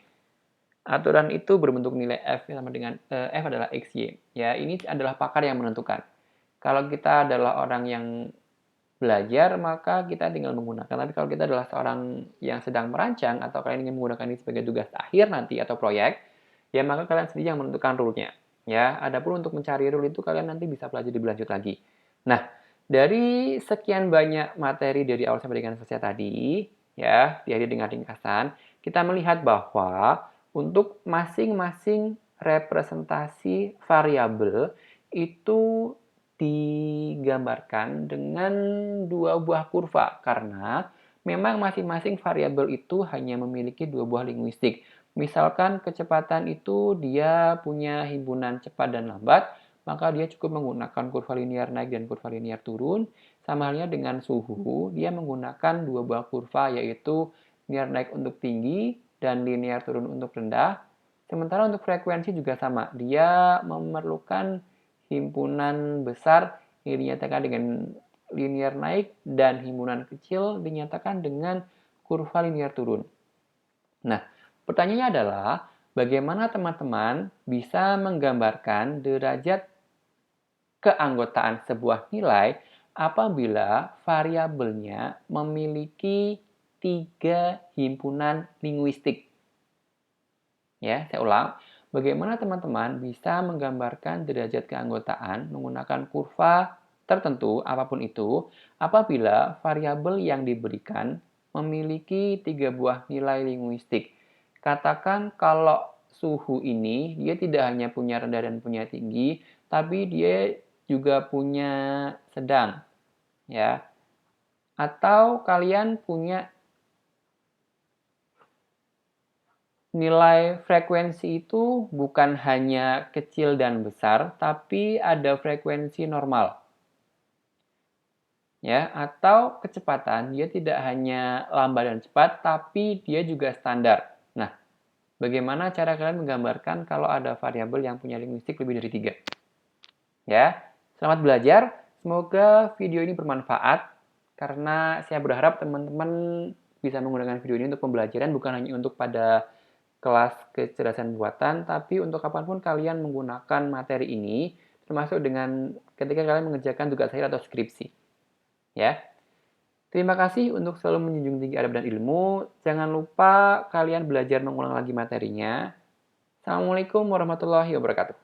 Aturan itu berbentuk nilai f sama dengan f adalah xy. Ya, ini adalah pakar yang menentukan. Kalau kita adalah orang yang belajar, maka kita tinggal menggunakan. Tapi kalau kita adalah seorang yang sedang merancang atau kalian ingin menggunakan ini sebagai tugas akhir nanti atau proyek, ya maka kalian sendiri yang menentukan rule-nya. Ya, adapun untuk mencari rule itu kalian nanti bisa pelajari lebih lanjut lagi. Nah, dari sekian banyak materi dari awal sampai dengan selesai tadi, ya, diakhiri dengan ringkasan, kita melihat bahwa untuk masing-masing representasi variabel itu digambarkan dengan dua buah kurva karena memang masing-masing variabel itu hanya memiliki dua buah linguistik. Misalkan kecepatan itu dia punya himpunan cepat dan lambat, maka dia cukup menggunakan kurva linear naik dan kurva linear turun. Sama halnya dengan suhu, dia menggunakan dua buah kurva yaitu linear naik untuk tinggi dan linear turun untuk rendah. Sementara untuk frekuensi juga sama, dia memerlukan himpunan besar yang dinyatakan dengan linear naik dan himpunan kecil dinyatakan dengan kurva linear turun. Nah, pertanyaannya adalah bagaimana teman-teman bisa menggambarkan derajat keanggotaan sebuah nilai apabila variabelnya memiliki 3 himpunan linguistik. Ya, saya ulang. Bagaimana teman-teman bisa menggambarkan derajat keanggotaan menggunakan kurva tertentu apapun itu apabila variabel yang diberikan memiliki 3 buah nilai linguistik. Katakan kalau suhu ini dia tidak hanya punya rendah dan punya tinggi, tapi dia juga punya sedang, ya. Atau kalian punya nilai frekuensi itu bukan hanya kecil dan besar, tapi ada frekuensi normal. Ya, atau kecepatan dia tidak hanya lambat dan cepat, tapi dia juga standar. Nah, bagaimana cara kalian menggambarkan kalau ada variabel yang punya linguistik lebih dari 3? Ya, selamat belajar. Semoga video ini bermanfaat, karena saya berharap teman-teman bisa menggunakan video ini untuk pembelajaran, bukan hanya untuk pada kelas kecerdasan buatan, tapi untuk kapanpun kalian menggunakan materi ini, termasuk dengan ketika kalian mengerjakan tugas akhir atau skripsi. Ya, terima kasih untuk selalu menjunjung tinggi adab dan ilmu. Jangan lupa kalian belajar mengulang lagi materinya. Assalamualaikum warahmatullahi wabarakatuh.